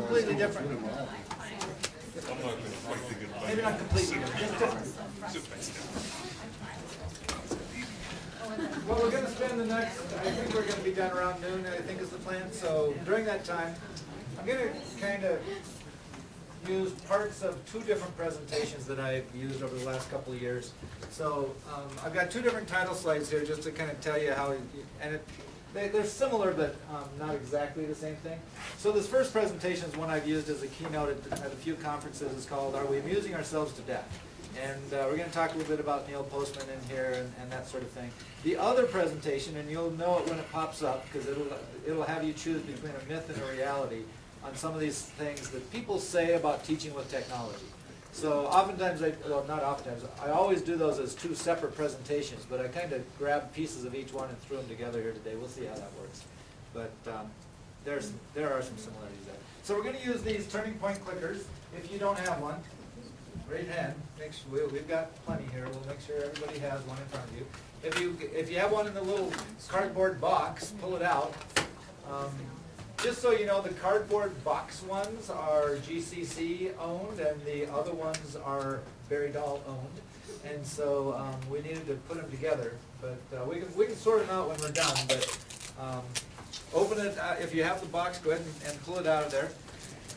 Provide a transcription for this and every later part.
completely different. Maybe not completely different, just different. Well, we're going to spend the next, I think we're going to be done around noon, I think is the plan. So during that time, I'm going to kind of use parts of two different presentations that I've used over the last couple of years. So I've got two different title slides here just to kind of tell you how, they're similar but not exactly the same thing. So this first presentation is one I've used as a keynote at a few conferences. It's called Are We Amusing Ourselves to Death? And we're going to talk a little bit about Neil Postman in here and that sort of thing. The other presentation, and you'll know it when it pops up because it'll have you choose between a myth and a reality on some of these things that people say about teaching with technology. So oftentimes, well not oftentimes, I always do those as two separate presentations, but I kind of grabbed pieces of each one and threw them together here today. We'll see how that works. But there are some similarities there. So we're going to use these turning point clickers. If you don't have one, raise your hand. Make sure, we've got plenty here. We'll make sure everybody has one in front of you. If you have one in the little cardboard box, pull it out. Just so you know, the cardboard box ones are GCC owned, and the other ones are Barry Dahl owned. And so we needed to put them together, but we can sort them out when we're done. But open it if you have the box. Go ahead and pull it out of there.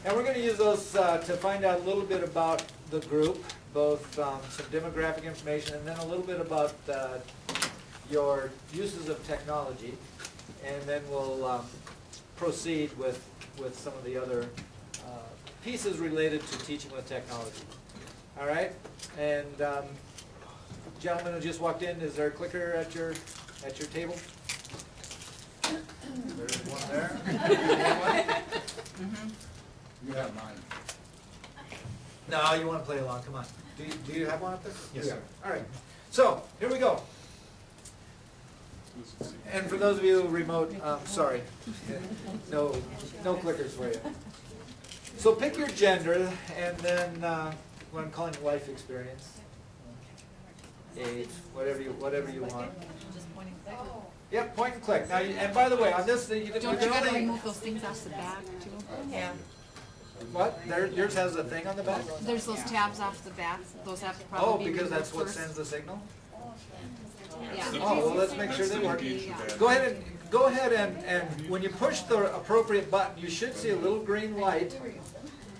And we're going to use those to find out a little bit about the group, both some demographic information, and then a little bit about your uses of technology, and then we'll proceed with some of the other pieces related to teaching with technology. All right, and gentleman who just walked in, is there a clicker at your table? There's one there. You have mine. No, you want to play along? Come on. Do you have one up there? Yes, sir. All right. So here we go. And for those of you remote, sorry, no clickers for you. So pick your gender, and then what I'm calling life experience, age, whatever you want. Yep, point and click. Now, and by the way, on this, you Don't you gotta remove those things off the back too? Yeah. What? Yours has a thing on the back? There's those tabs off the back. Those have to probably be because removed that's what first. sends the signal? Yeah. Oh, well, let's make sure they work. Yeah. Go ahead and when you push the appropriate button, you should see a little green light.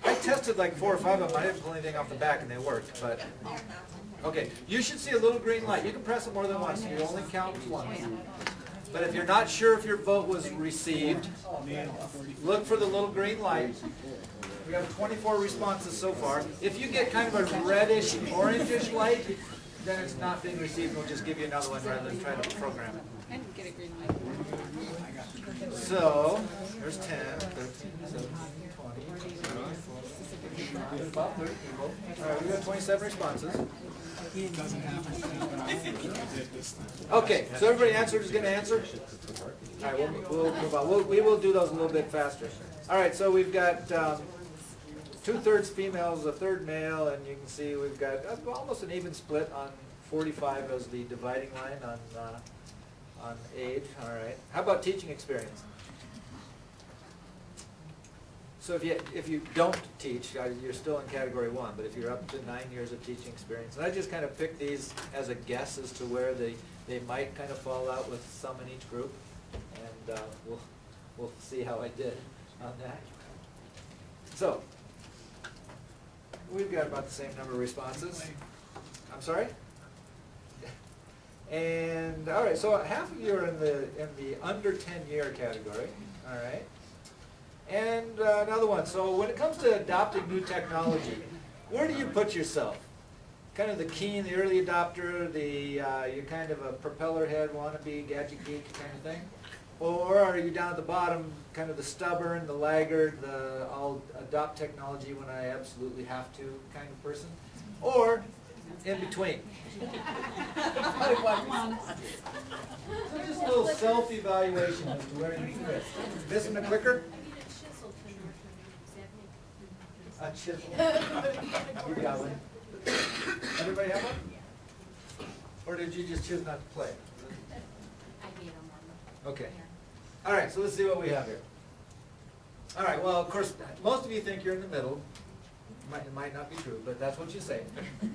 I tested like 4 or 5 of them. I didn't pull anything off the back, and they worked. But okay, you should see a little green light. You can press it more than once. You only count once. But if you're not sure if your vote was received, look for the little green light. We have 24 responses so far. If you get kind of a reddish, orangish light, then it's not being received. We'll just give you another one rather than try to program it. I didn't get a green light. So, there's 10, 13, 17, 20, 24, about 30 people. All right, we got 27 responses. Okay, so everybody answered is going to answer? All right, we'll move on. We will do those a little bit faster. All right, so we've got 2/3 females, 1/3 male, and you can see we've got almost an even split on 45 as the dividing line on age. All right. How about teaching experience? So if you don't teach, you're still in category 1, but if you're up to 9 years of teaching experience, and I just kind of picked these as a guess as to where they might kind of fall out with some in each group, and we'll see how I did on that. So we've got about the same number of responses. I'm sorry? And all right, so half of you are in the under 10-year category. All right. And another one. So when it comes to adopting new technology, where do you put yourself? Kind of the keen, the early adopter, you're kind of a propeller head wannabe, gadget geek kind of thing? Or are you down at the bottom, kind of the stubborn, the laggard, I'll adopt technology when I absolutely have to kind of person? Or in between? So just a little self-evaluation as to where you fit. Missing a clicker? A chisel. You got one. Everybody have one? Or did you just choose not to play? Okay. All right, so let's see what we have here. All right, well, of course, most of you think you're in the middle. It might not be true, but that's what you say.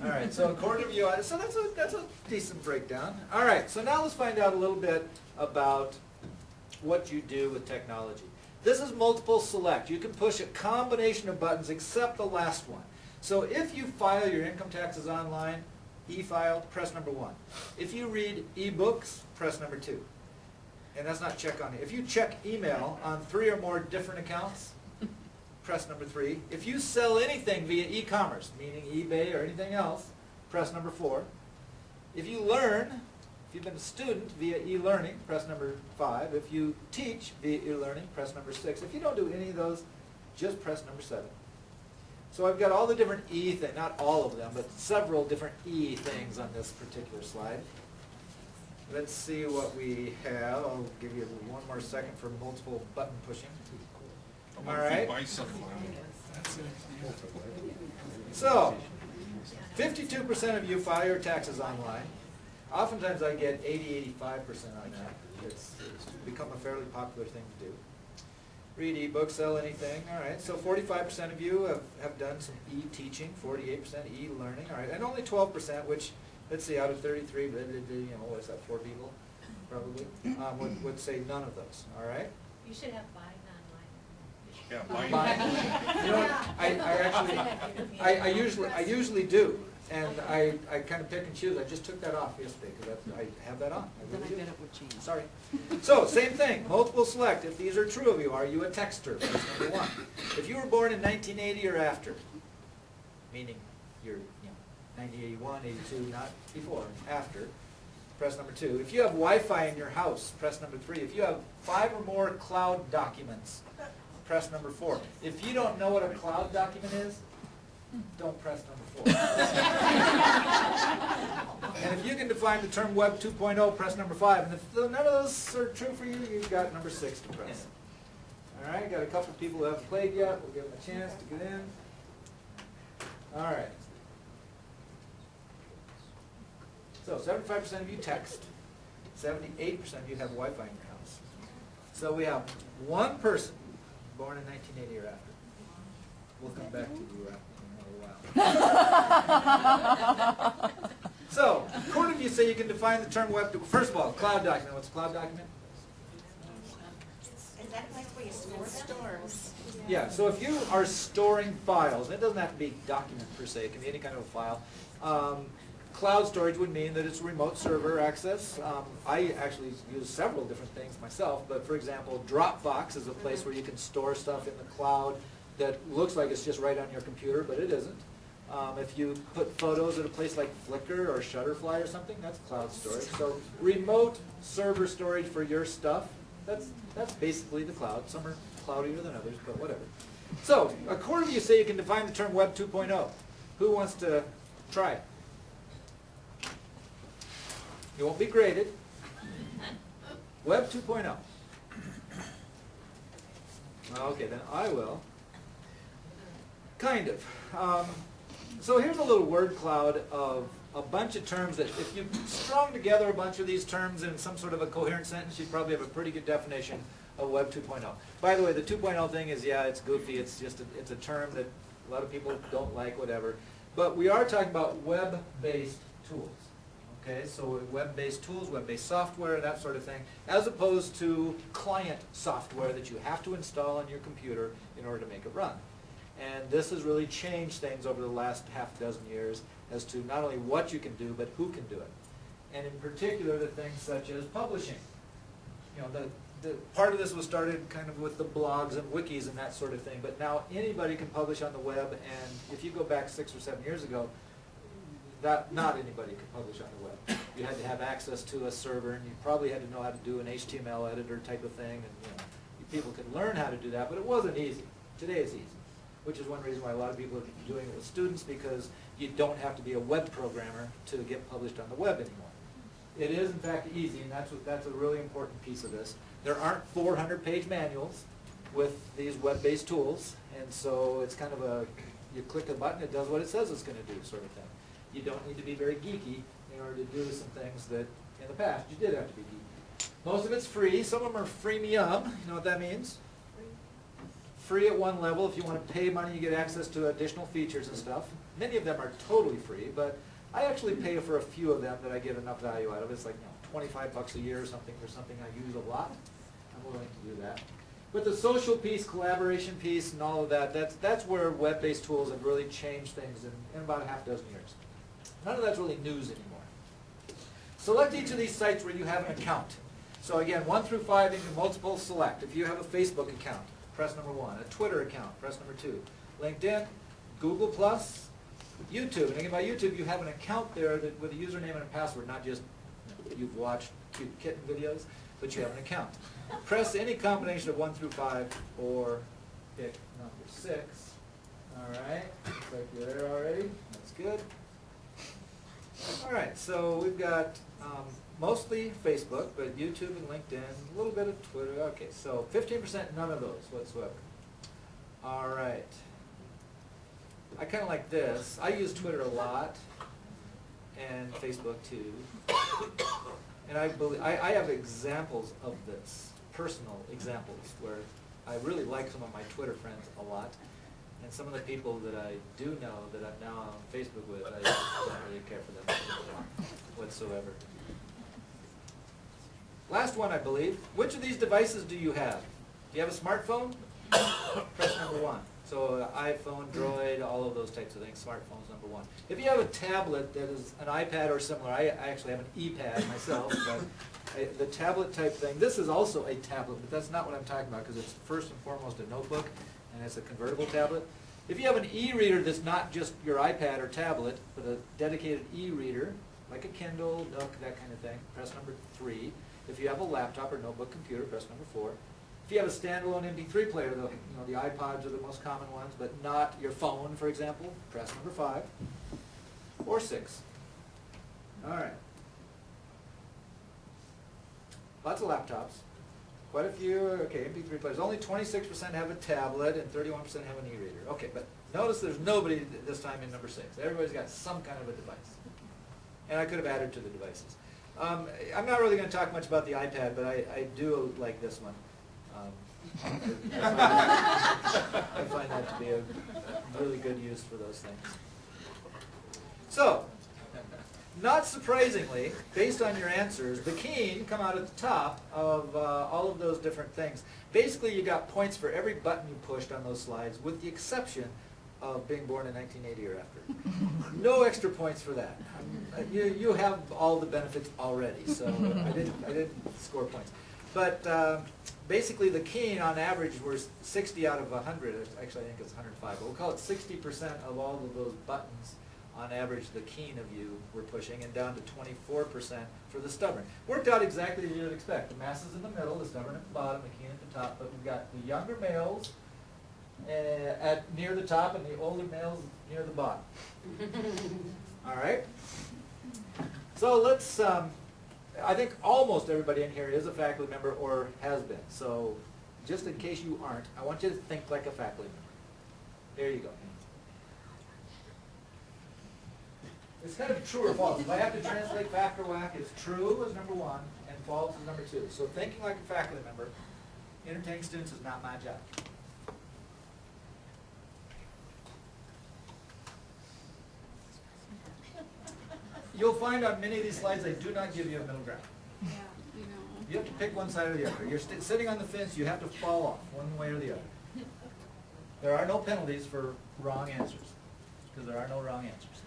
All right, so a quarter of you, so that's a decent breakdown. All right, so now let's find out a little bit about what you do with technology. This is multiple select. You can push a combination of buttons except the last one. So if you file your income taxes online, e-file, press number 1. If you read e-books, press number 2. And that's not check on it. If you check email on 3 or more different accounts, press number 3. If you sell anything via e-commerce, meaning eBay or anything else, press number 4. If you learn, if you've been a student via e-learning, press number 5. If you teach via e-learning, press number 6. If you don't do any of those, just press number 7. So I've got all the different E things, not all of them, but several different E things on this particular slide. Let's see what we have. I'll give you one more second for multiple button pushing. All right. So, 52% of you file your taxes online. Oftentimes I get 80-85% on that. It's become a fairly popular thing to do. Read e-books, sell anything. All right, so 45% of you have done some e-teaching, 48% e-learning. All right, and only 12%, which, let's see, out of 33, you know, what's that, 4 people probably, would say none of those. All right. You should have buying online. Yeah, Buying. You know, I usually do, and I kind of pick and choose. I just took that off yesterday because I have that on. I Then I really bet do. it would change. Sorry. So, same thing, multiple select. If these are true of you, are you a texter? That's number 1. If you were born in 1980 or after, meaning you're, 1981, 82, not before, after, press number 2. If you have Wi-Fi in your house, press number 3. If you have 5 or more cloud documents, press number 4. If you don't know what a cloud document is, don't press number 4. And if you can define the term Web 2.0, press number 5. And if none of those are true for you, you've got number 6 to press. All right, got a couple of people who haven't played yet. We'll give them a chance to get in. All right. So 75% of you text. 78% of you have Wi-Fi in your house. So we have one person born in 1980 or after. We'll come back to you in a while. So, according to you say you can define the term web. First of all, cloud document. What's a cloud document? Is that a place where you store them? Stores. Yeah, so if you are storing files, it doesn't have to be document per se, it can be any kind of a file. Cloud storage would mean that it's remote server access. I actually use several different things myself, but for example, Dropbox is a place where you can store stuff in the cloud that looks like it's just right on your computer, but it isn't. If you put photos at a place like Flickr or Shutterfly or something, that's cloud storage. So remote server storage for your stuff, that's basically the cloud. Some are cloudier than others, but whatever. So, according to you say you can define the term Web 2.0. Who wants to try it? You won't be graded. Web 2.0. Okay, then I will. Kind of. So here's a little word cloud of a bunch of terms that if you strung together a bunch of these terms in some sort of a coherent sentence, you'd probably have a pretty good definition of Web 2.0. By the way, the 2.0 thing is, yeah, it's goofy. It's just it's a term that a lot of people don't like, whatever. But we are talking about web-based tools. Okay, so web-based tools, web-based software, that sort of thing, as opposed to client software that you have to install on your computer in order to make it run. And this has really changed things over the last half dozen years as to not only what you can do, but who can do it. And in particular, the things such as publishing. You know, the part of this was started kind of with the blogs and wikis and that sort of thing, but now anybody can publish on the web, and if you go back 6 or 7 years ago, not anybody could publish on the web. You had to have access to a server, and you probably had to know how to do an HTML editor type of thing, and people could learn how to do that, but it wasn't easy. Today it's easy, which is one reason why a lot of people are doing it with students, because you don't have to be a web programmer to get published on the web anymore. It is, in fact, easy, and that's a really important piece of this. There aren't 400-page manuals with these web-based tools, and so it's kind of you click a button, it does what it says it's going to do sort of thing. You don't need to be very geeky in order to do some things that in the past you did have to be geeky. Most of it's free. Some of them are freemium. You know what that means? free at one level. If you want to pay money, you get access to additional features and stuff. Many of them are totally free, but I actually pay for a few of them that I get enough value out of. It's like, you know, $25 a year or something for something I use a lot. I'm willing to do that. But the social piece, collaboration piece, and all of that, that's where web-based tools have really changed things in about a half dozen years. None of that's really news anymore. Select each of these sites where you have an account. So again, 1 through 5, you can multiple select. If you have a Facebook account, press number 1. A Twitter account, press number 2. LinkedIn, Google+, YouTube. And again, by YouTube, you have an account there that, with a username and a password, not just you've watched cute kitten videos, but you have an account. Press any combination of 1 through 5 or pick number 6. All right, looks like you're there already. That's good. All right, so we've got mostly Facebook, but YouTube and LinkedIn, a little bit of Twitter. Okay, so 15%, none of those whatsoever. All right. I kind of like this. I use Twitter a lot, and Facebook too. And I have examples of this, personal examples, where I really like some of my Twitter friends a lot. And some of the people that I do know that I'm now on Facebook with, I don't really care for them whatsoever. Last one, I believe. Which of these devices do you have? Do you have a smartphone? Press number 1. So iPhone, Droid, all of those types of things. Smartphone's number 1. If you have a tablet that is an iPad or similar, I actually have an ePad myself, but the tablet type thing, this is also a tablet, but that's not what I'm talking about because it's first and foremost a notebook, and it's a convertible tablet. If you have an e-reader that's not just your iPad or tablet, but a dedicated e-reader, like a Kindle, Nook, that kind of thing, press number 3. If you have a laptop or notebook computer, press number 4. If you have a standalone MP3 player, the iPods are the most common ones, but not your phone, for example, press number 5 or 6. All right. Lots of laptops. Quite a few, okay, MP3 players. Only 26% have a tablet and 31% have an e-reader. Okay, but notice there's nobody this time in number 6. Everybody's got some kind of a device. And I could have added to the devices. I'm not really going to talk much about the iPad, but I do like this one. I find that to be a really good use for those things. So, not surprisingly, based on your answers, the keen come out at the top of all of those different things. Basically, you got points for every button you pushed on those slides, with the exception of being born in 1980 or after. No extra points for that. You have all the benefits already, so I didn't score points. But basically, the keen on average were 60 out of 100. Actually, I think it's 105. But we'll call it 60% of all of those buttons. On average, the keen of you were pushing, and down to 24% for the stubborn. Worked out exactly as you'd expect. The masses in the middle, the stubborn at the bottom, the keen at the top. But we've got the younger males near the top, and the older males near the bottom. All right. So let's. I think almost everybody in here is a faculty member or has been. So just in case you aren't, I want you to think like a faculty member. There you go. It's kind of true or false. If I have to translate fact or whack, it's true is number 1 and false is number 2. So thinking like a faculty member, entertaining students is not my job. You'll find on many of these slides they do not give you a middle ground. Yeah, you know. You have to pick one side or the other. You're sitting on the fence, you have to fall off one way or the other. There are no penalties for wrong answers, because there are no wrong answers.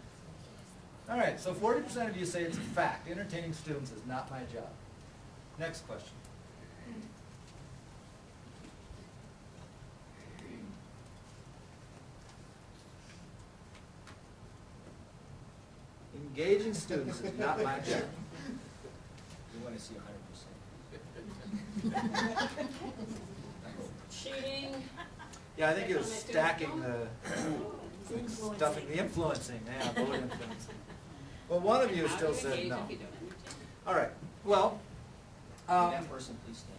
All right, so 40% of you say it's a fact. Entertaining students is not my job. Next question. Engaging students is not my job. We want to see 100%. Cheating. Yeah, I think it was stacking the stuffing, the influencing. Yeah, vote influencing. Well, one of you still said no. All right. Well, That person, please stand.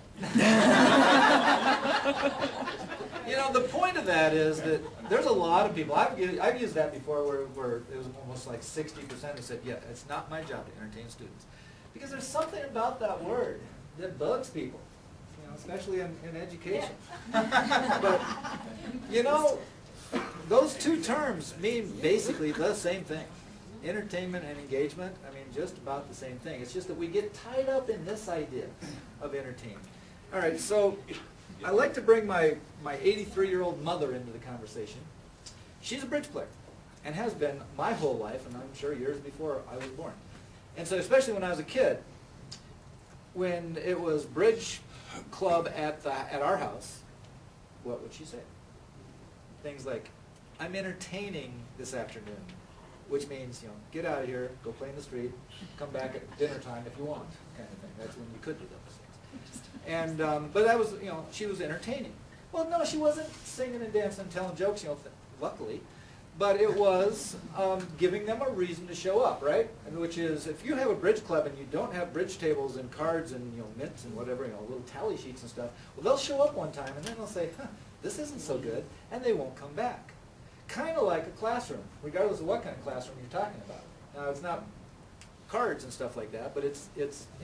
you know, the point of that is that there's a lot of people. I've used that before, where it was almost like 60% who said, "Yeah, it's not my job to entertain students," because there's something about that word that bugs people. You know, especially in education. But, you know, those two terms mean basically the same thing. Entertainment and engagement, I mean, just about the same thing. It's just that we get tied up in this idea of entertainment. All right, so I like to bring my 83-year-old mother into the conversation. She's a bridge player and has been my whole life, and I'm sure years before I was born. And so especially when I was a kid, when it was bridge club at our house, what would she say? Things like, I'm entertaining this afternoon, which means, you know, get out of here, go play in the street, come back at dinner time if you want, kind of thing. That's when you could do those things. And, but that was, you know, she was entertaining. Well, no, she wasn't singing and dancing and telling jokes, you know, luckily. But it was giving them a reason to show up, right? And which is, if you have a bridge club and you don't have bridge tables and cards and, you know, mints and whatever, you know, little tally sheets and stuff, well, they'll show up one time and then they'll say, huh, this isn't so good, and they won't come back. Kind of like a classroom, regardless of what kind of classroom you're talking about. Now, it's not cards and stuff like that, but it's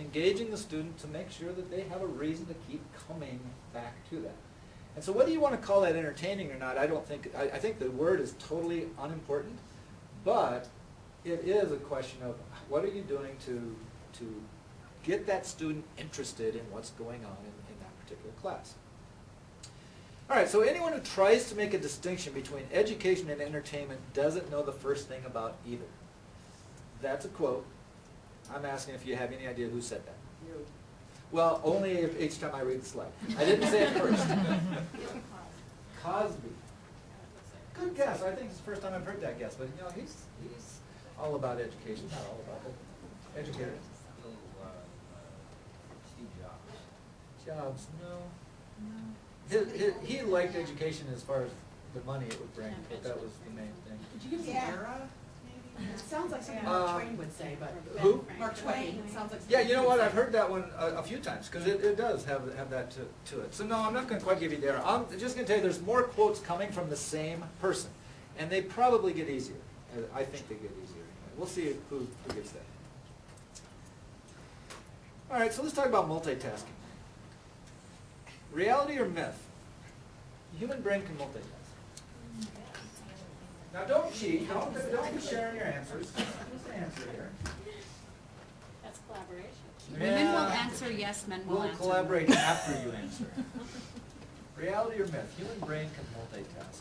engaging the student to make sure that they have a reason to keep coming back to that. And so whether you want to call that entertaining or not, I think the word is totally unimportant, but it is a question of what are you doing to get that student interested in what's going on in that particular class. All right, so anyone who tries to make a distinction between education and entertainment doesn't know the first thing about either. That's a quote. I'm asking if you have any idea who said that. You. Well, only if each time I read the slide. I didn't say it first. Cosby. Good guess. I think it's the first time I've heard that guess. But, you know, he's all about education. Not all about it. Educator. Steve Jobs. Jobs, no. He liked education as far as the money it would bring, but that was the main thing. Could you give us an era? Maybe? It sounds like something Mark Twain would say, but Who? Mark Twain. It sounds like Yeah, you know what? I've something heard that one a few times because it does have that to it. So no, I'm not going to quite give you the error. I'm just going to tell you there's more quotes coming from the same person, and they probably get easier. I think they get easier. We'll see who gets that. All right, so let's talk about multitasking. Reality or myth? The human brain can multitask. Now don't cheat. Don't be sharing your answers. Just answer here. That's collaboration. Women will answer yes, men will We'll answer. collaborate after you answer. Reality or myth? Human brain can multitask.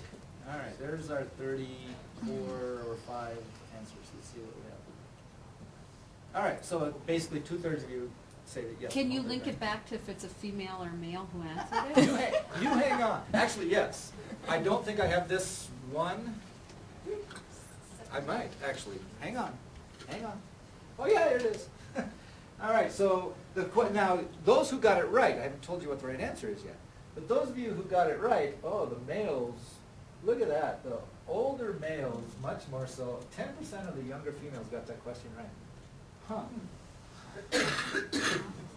All right, there's our 34 or 5 answers. Let's see what we have. All right, so basically 2/3 of you say that yes. Can you multi link brain. it back to if it's a female or male who answered it? You hang on. Actually, yes. I don't think I have this one. I might, actually. Hang on. Hang on. Oh, yeah, here it is. All right, so now, those who got it right, I haven't told you what the right answer is yet, but those of you who got it right, oh, the males, look at that. The older males, much more so. 10% of the younger females got that question right. Huh.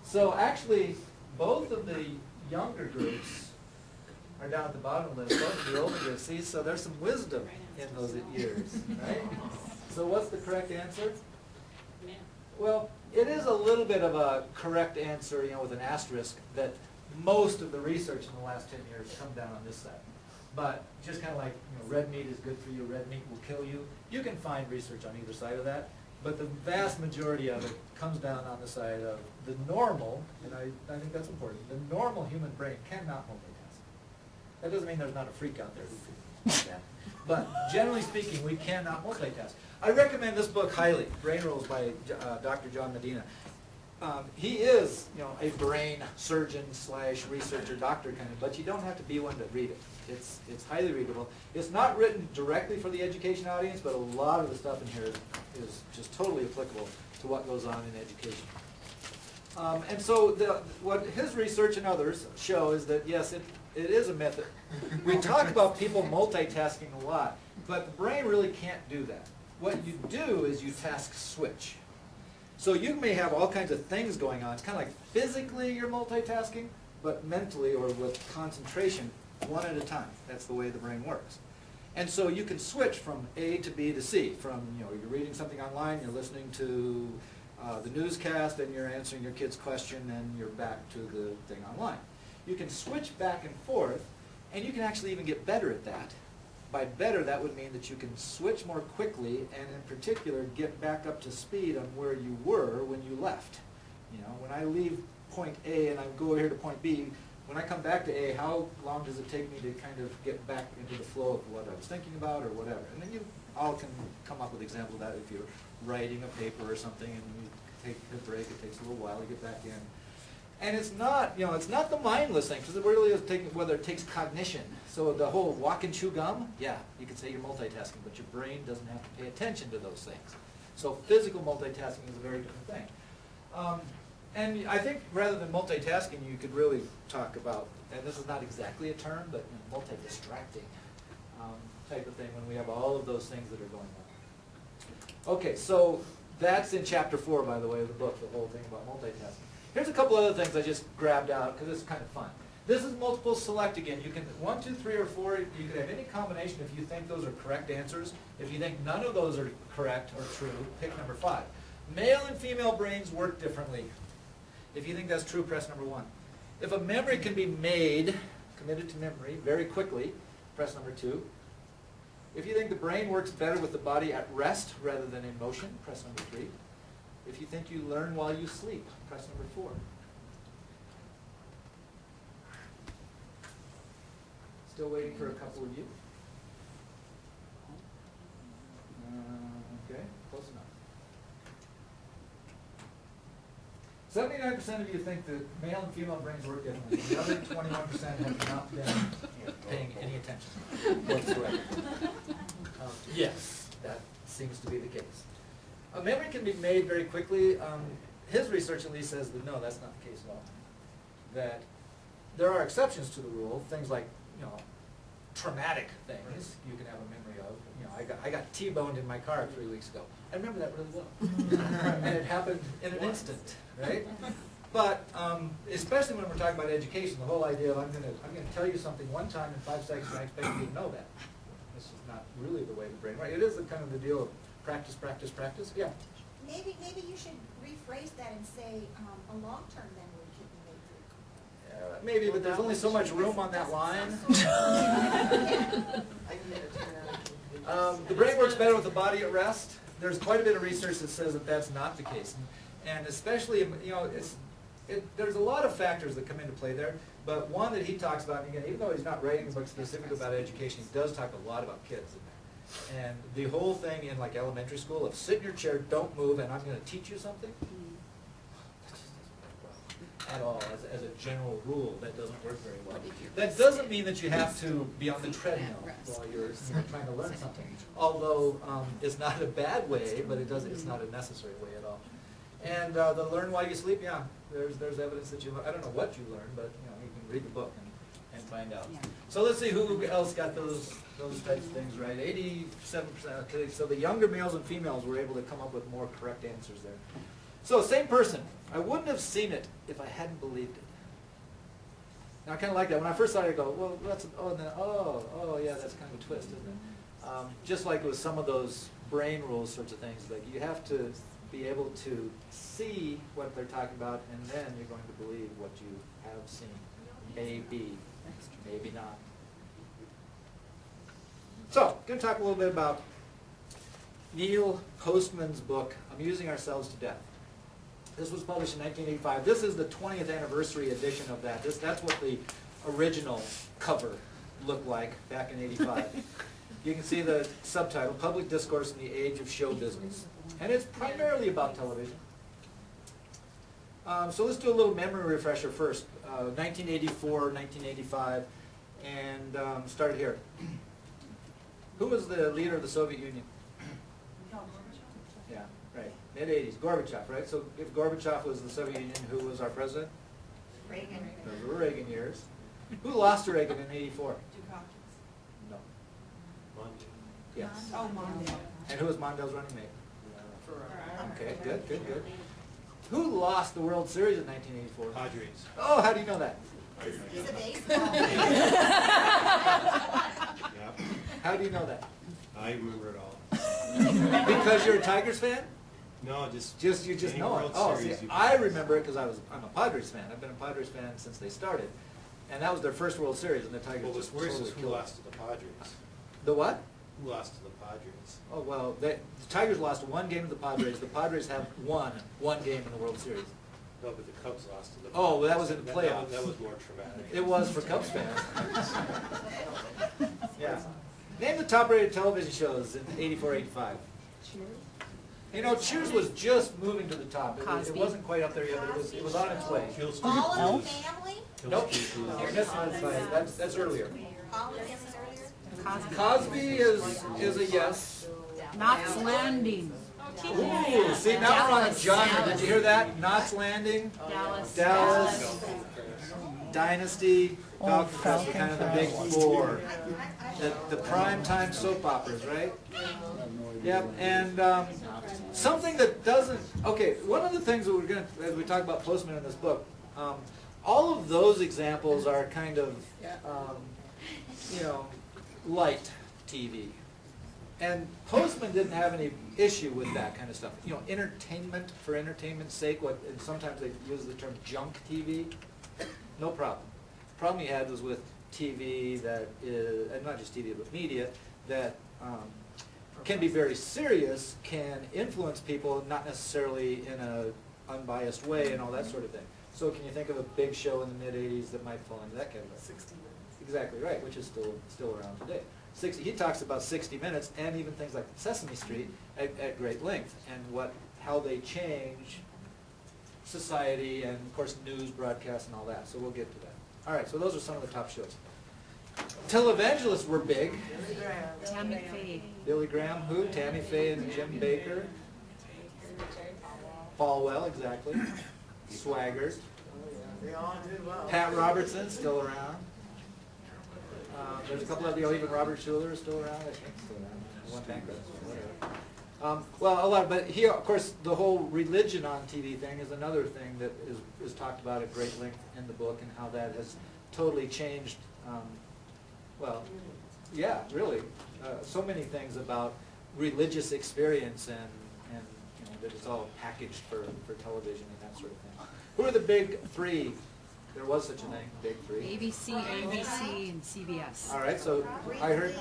So actually, both of the younger groups are down at the bottom of the list. Both of the older groups. See, so there's some wisdom in those years, right? So what's the correct answer? Well, it is a little bit of a correct answer, you know, with an asterisk, that most of the research in the last 10 years come down on this side. But just kind of like, you know, red meat is good for you, red meat will kill you. You can find research on either side of that. But the vast majority of it comes down on the side of the normal, and I think that's important, the normal human brain cannot multitask. That doesn't mean there's not a freak out there who can do that. But generally speaking, we cannot multitask. I recommend this book highly, Brain Rules by Dr. John Medina. He is, you know, a brain surgeon / researcher, doctor kind of, but you don't have to be one to read it. It's highly readable. It's not written directly for the education audience, but a lot of the stuff in here is just totally applicable to what goes on in education. And so what his research and others show is that, yes, it is a myth. We talk about people multitasking a lot, but the brain really can't do that. What you do is you task switch. So you may have all kinds of things going on. It's kind of like physically you're multitasking, but mentally or with concentration, one at a time. That's the way the brain works. And so you can switch from A to B to C. From, you know, you're reading something online, you're listening to the newscast, and you're answering your kid's question, and you're back to the thing online. you can switch back and forth, and you can actually even get better at that. By better, that would mean that you can switch more quickly, and in particular, get back up to speed on where you were when you left. You know, when I leave point A and I go over here to point B, when I come back to A, how long does it take me to kind of get back into the flow of what I was thinking about or whatever? And then you all can come up with examples of that if you're writing a paper or something and you take a break, it takes a little while to get back in. And it's not, you know, it's not the mindless thing, because it really is taking, whether it takes cognition. So the whole walk and chew gum, yeah, you could say you're multitasking, but your brain doesn't have to pay attention to those things. So physical multitasking is a very different thing. And I think rather than multitasking, you could really talk about, and this is not exactly a term, but you know, multi-distracting type of thing when we have all of those things that are going on. Okay, so that's in chapter 4, by the way, of the book, the whole thing about multitasking. Here's a couple other things I just grabbed out because it's kind of fun. This is multiple select again. You can 1, 2, 3, or 4. You could have any combination if you think those are correct answers. If you think none of those are correct or true, pick number 5. Male and female brains work differently. If you think that's true, press number 1. If a memory can be made, committed to memory, very quickly, press number 2. If you think the brain works better with the body at rest rather than in motion, press number 3. If you think you learn while you sleep, press number 4. Still waiting for a couple of you. Okay, close enough. 79% of you think that male and female brains work differently. The other 21% have not been paying any attention whatsoever. Yes, that seems to be the case. A memory can be made very quickly. His research at least says that no, that's not the case at all. That there are exceptions to the rule. Things like, you know, traumatic things you can have a memory of. You know, I got T-boned in my car 3 weeks ago. I remember that really well, and it happened in an instant, right? But especially when we're talking about education, the whole idea of I'm going to tell you something one time in 5 seconds, and I expect you to know that. This is not really the way the brain works. It is the kind of the deal of practice, practice, practice. Yeah. Maybe you should rephrase that and say a long-term memory can be made through. Maybe, but there's only so much room on that line. The brain works better with the body at rest. There's quite a bit of research that says that that's not the case, and especially, you know, there's a lot of factors that come into play there. But one that he talks about, and again, even though he's not writing a book specifically about education, he does talk a lot about kids in there. And the whole thing in like elementary school of sit in your chair, don't move, and I'm going to teach you something. That just doesn't work well at all. As a general rule, that doesn't work very well. That doesn't mean that you have to be on the treadmill while you're trying to learn something. Although it's not a bad way, but it's not a necessary way at all. And the learn while you sleep, yeah, there's evidence that you learn. I don't know what you learn, but you know, you can read the book and find out. Yeah. So let's see who else got those types of things right. 87%. Okay, so the younger males and females were able to come up with more correct answers there. So same person. I wouldn't have seen it if I hadn't believed it. Now I kind of like that. When I first saw it, I go, well, that's yeah, that's kind of a twist, isn't it? Just like with some of those brain rules sorts of things, like you have to be able to see what they're talking about, and then you're going to believe what you have seen. Maybe, maybe not. So, I'm going to talk a little bit about Neil Postman's book, Amusing Ourselves to Death. This was published in 1985. This is the 20th anniversary edition of that. That's what the original cover looked like back in '85. You can see the subtitle, Public Discourse in the Age of Show Business. And it's primarily about television. So let's do a little memory refresher first. 1984, 1985, and start here. Who was the leader of the Soviet Union? Yeah, right. Mid-80s. Gorbachev, right? So if Gorbachev was the Soviet Union, who was our president? Reagan. Those were Reagan years. Who lost to Reagan in '84? No. Yes. Oh, Mondale. And who was Mondale's running mate? Okay, good, good, good. Who lost the World Series in 1984? Padres. Oh, how do you know that? He's a baseball. Yep. How do you know that? I remember it all. Because you're a Tigers fan? No, You just know it. World Oh, Series see, you I can- remember it because I'm a Padres fan. I've been a Padres fan since they started. And that was their first World Series, and the Tigers Well, just what's worse totally is who killed lost to the Padres. The what? Who lost to the Padres? Oh, well, the Tigers lost one game to the Padres. The Padres have won one game in the World Series. No, but the Cubs lost to the Padres. Oh, well, that was in the playoffs. That was more traumatic. It was for Cubs fans. Yeah. Name the top-rated television shows in 84, 85. You know, Cheers was just moving to the top. It Cosby. wasn't quite up there yet, but it was on its way. All in the family? Nope. You're missing it. That's earlier. All in the family earlier? Cosby is a yes. Knots Landing. Ooh, see, now we're on a genre. Did you hear that? Knots Landing, Dallas, Dynasty, Falcon Crest were kind of the big four. The prime time soap operas, right? Yep, and something that doesn't, okay, one of the things that we're going to, as we talk about Postman in this book, all of those examples are kind of, you know, light TV. And Postman didn't have any issue with that kind of stuff. You know, entertainment for entertainment's sake, and sometimes they use the term junk TV, no problem. The problem he had was with TV that is, and not just TV, but media, that can be very serious, can influence people, not necessarily in an unbiased way and all that sort of thing. So can you think of a big show in the mid-'80s that might fall into that category? 60 Minutes. Exactly right, which is still around today. He talks about 60 Minutes and even things like Sesame Street at great length, and how they change society and, of course, news broadcasts and all that. So we'll get to that. All right, so those are some of the top shows. Televangelists were big. Tammy Faye. Billy Graham, who? Tammy Faye and Jim Baker. Falwell, exactly. Swaggart. Pat Robertson, still around. There's a couple of even Robert Schuller is still around. I think still around. One bankrupt, whatever. Well, a lot, but here, of course, the whole religion on TV thing is another thing that is talked about at great length in the book, and how that has totally changed. Well, yeah, really, so many things about religious experience and you know, that it's all packaged for television and that sort of thing. Who are the big three? There was such a thing, big three. ABC, NBC, and CBS. All right, so I heard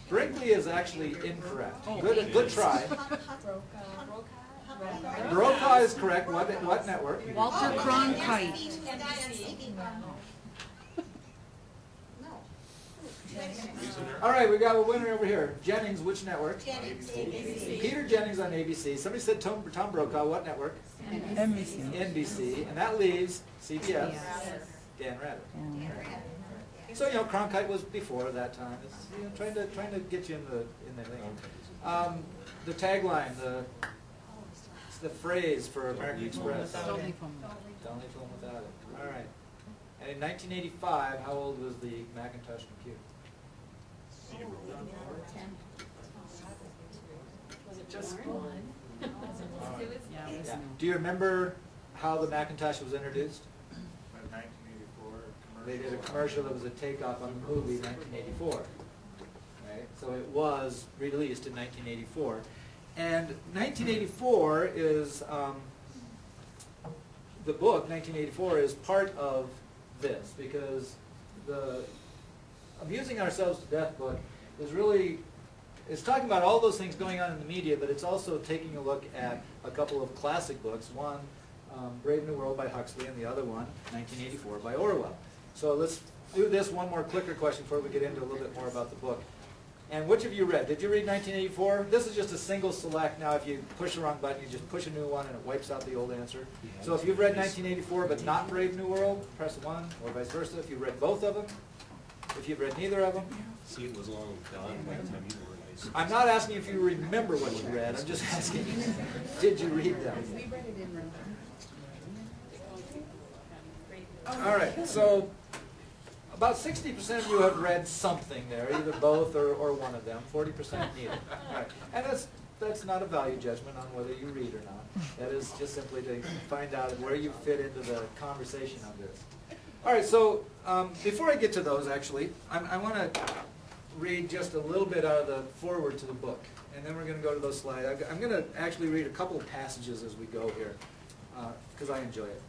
Brinkley is actually incorrect. Good try. Brokaw is correct. What network? Walter Cronkite. All right, we got a winner over here. Jennings, which network? Jennings, ABC. Peter Jennings on ABC. Somebody said Tom Brokaw. What network? NBC. NBC. And that leaves CBS. Dan Rather. So, you know, Cronkite was before that time. It's, you know, trying to get you in the thing. The tagline, the phrase for American Express. Don't leave home. Don't leave home without it. All right. And in 1985, how old was the Macintosh computer? Was it just one? Yeah, it was Yeah. new. Do you remember how the Macintosh was introduced? 1984 They did a commercial that was a takeoff on the movie 1984. Right? So it was released in 1984. And 1984 is, the book, 1984, is part of this, because the Amusing Ourselves to Death book is really, it's talking about all those things going on in the media, but it's also taking a look at a couple of classic books. One, Brave New World by Huxley, and the other one, 1984 by Orwell. So let's do this one more clicker question before we get into a little bit more about the book. And which of you read? Did you read 1984? This is just a single select. Now if you push the wrong button, you just push a new one and it wipes out the old answer. So if you've read 1984 but not Brave New World, press 1, or vice versa. If you've read both of them, if you've read neither of them. See, it was long gone by the time you were in high school. I'm not asking if you remember what you read. I'm just asking, did you read them? All right, so about 60% of you have read something there, either both or one of them. 40% neither. All right. And that's not a value judgment on whether you read or not. That is just simply to find out where you fit into the conversation on this. All right, so before I get to those, actually, I want to read just a little bit out of the foreword to the book, and then we're going to go to those slides. I'm going to actually read a couple of passages as we go here, because I enjoy it.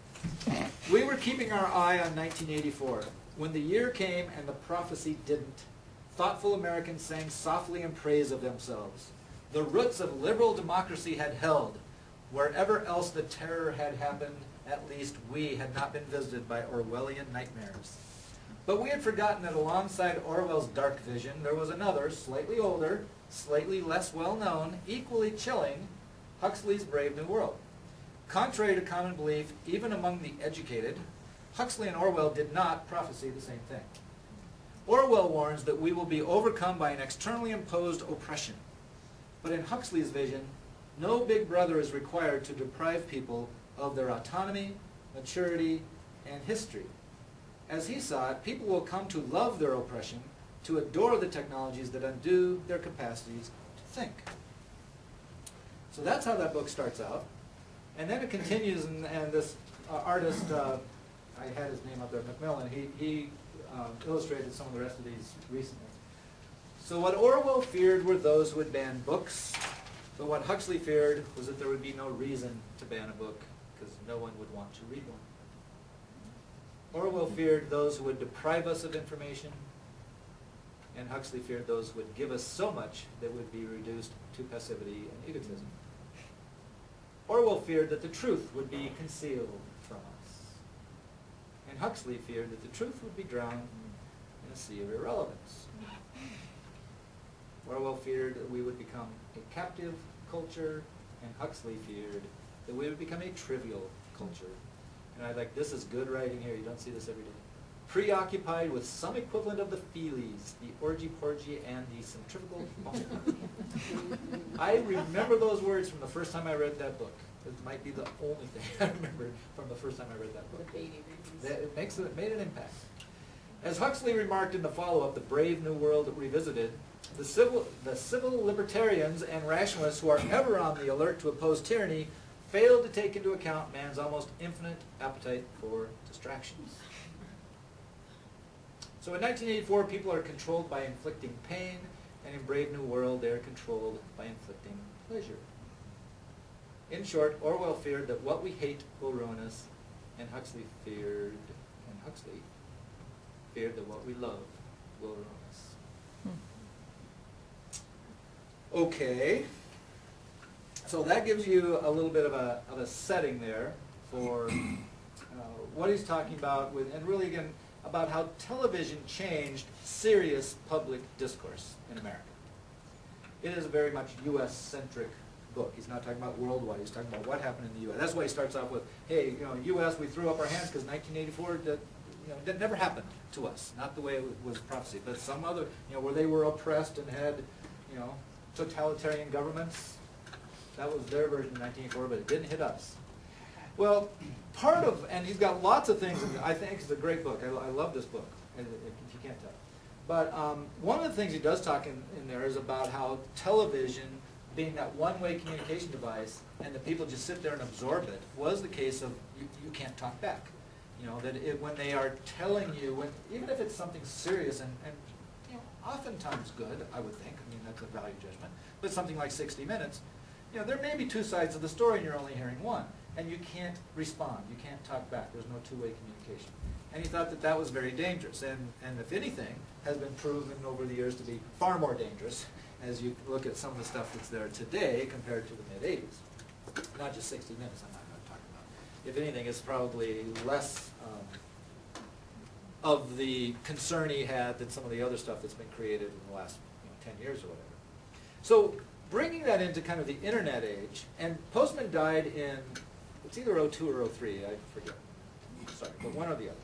We were keeping our eye on 1984. When the year came and the prophecy didn't, thoughtful Americans sang softly in praise of themselves. The roots of liberal democracy had held. Wherever else the terror had happened, at least we had not been visited by Orwellian nightmares. But we had forgotten that alongside Orwell's dark vision, there was another, slightly older, slightly less well-known, equally chilling, Huxley's Brave New World. Contrary to common belief, even among the educated, Huxley and Orwell did not prophesy the same thing. Orwell warns that we will be overcome by an externally imposed oppression. But in Huxley's vision, no big brother is required to deprive people of their autonomy, maturity, and history. As he saw it, people will come to love their oppression, to adore the technologies that undo their capacities to think. So that's how that book starts out. And then it continues, and this artist, I had his name up there, Macmillan, he illustrated some of the rest of these recently. So what Orwell feared were those who would ban books, but what Huxley feared was that there would be no reason to ban a book, because no one would want to read one. Orwell feared those who would deprive us of information, and Huxley feared those who would give us so much that would be reduced to passivity and egotism. Orwell feared that the truth would be concealed from us, and Huxley feared that the truth would be drowned in a sea of irrelevance. Orwell feared that we would become a captive culture, and Huxley feared that we would become a trivial culture. And I like, this is good writing here, you don't see this every day. Preoccupied with some equivalent of the feelies, the orgy-porgy, and the centrifugal moment. I remember those words from the first time I read that book. It might be the only thing I remember from the first time I read that book. It made an impact. As Huxley remarked in the follow-up, The Brave New World Revisited, the civil libertarians and rationalists who are ever on the alert to oppose tyranny fail to take into account man's almost infinite appetite for distractions. So in 1984, people are controlled by inflicting pain, and in Brave New World, they are controlled by inflicting pleasure. In short, Orwell feared that what we hate will ruin us, and Huxley feared that what we love will ruin us. Okay, so that gives you a little bit of a setting there for what he's talking about with, and really again, about how television changed serious public discourse in America. It is a very much U.S.-centric book. He's not talking about worldwide. He's talking about what happened in the U.S. That's why he starts off with, hey, U.S., we threw up our hands because 1984, that never happened to us. Not the way it was prophesied, but some other, where they were oppressed and had, totalitarian governments. That was their version of 1984, but it didn't hit us. Well, part of, and he's got lots of things, and I think it's a great book. I love this book, if you can't tell. But one of the things he does talk in there is about how television, being that one-way communication device, and the people just sit there and absorb it, was the case of you can't talk back. When they are telling you, even if it's something serious and oftentimes good, I would think, that's a value judgment, but something like 60 Minutes, there may be two sides of the story and you're only hearing one. And you can't respond, you can't talk back, there's no two-way communication. And he thought that that was very dangerous, and if anything, has been proven over the years to be far more dangerous as you look at some of the stuff that's there today compared to the mid-'80s. Not just 60 Minutes, I'm not going to talk about. If anything, it's probably less of the concern he had than some of the other stuff that's been created in the last 10 years or whatever. So bringing that into kind of the internet age, and Postman died in, it's either 02 or 03, I forget, sorry, but one or the other.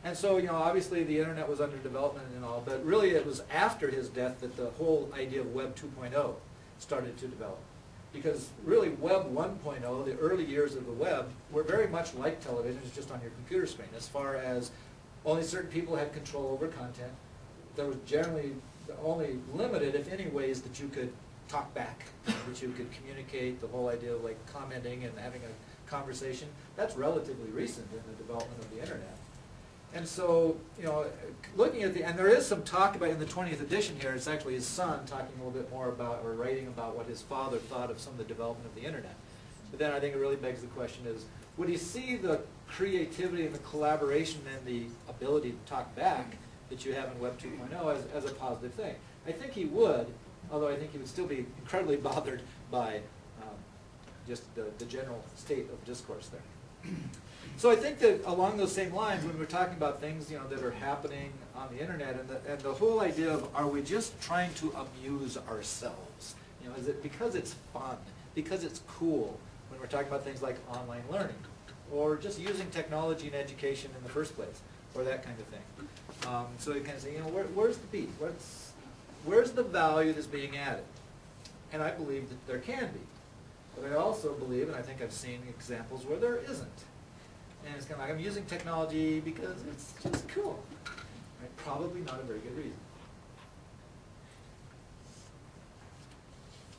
And so, obviously the internet was under development and all, but really it was after his death that the whole idea of Web 2.0 started to develop. Because really Web 1.0, the early years of the web, were very much like television, it's just on your computer screen, as far as only certain people had control over content. There was generally only limited, if any, ways that you could talk back, that you could communicate, the whole idea of like commenting and having a conversation. That's relatively recent in the development of the internet. And so, looking at and there is some talk about in the 20th edition here, it's actually his son talking a little bit more about, or writing about what his father thought of some of the development of the internet. But then I think it really begs the question is, would he see the creativity and the collaboration and the ability to talk back that you have in Web 2.0 as a positive thing. I think he would, although I think he would still be incredibly bothered by just the general state of discourse there. So I think that along those same lines, when we're talking about things that are happening on the internet, and the whole idea of, are we just trying to amuse ourselves? Is it because it's fun, because it's cool, when we're talking about things like online learning, or just using technology in education in the first place, or that kind of thing. So you kind of say, where's the beat? Where's the value that's being added? And I believe that there can be. But I also believe, and I think I've seen examples where there isn't. And it's kind of like, I'm using technology because it's just cool. Right? Probably not a very good reason.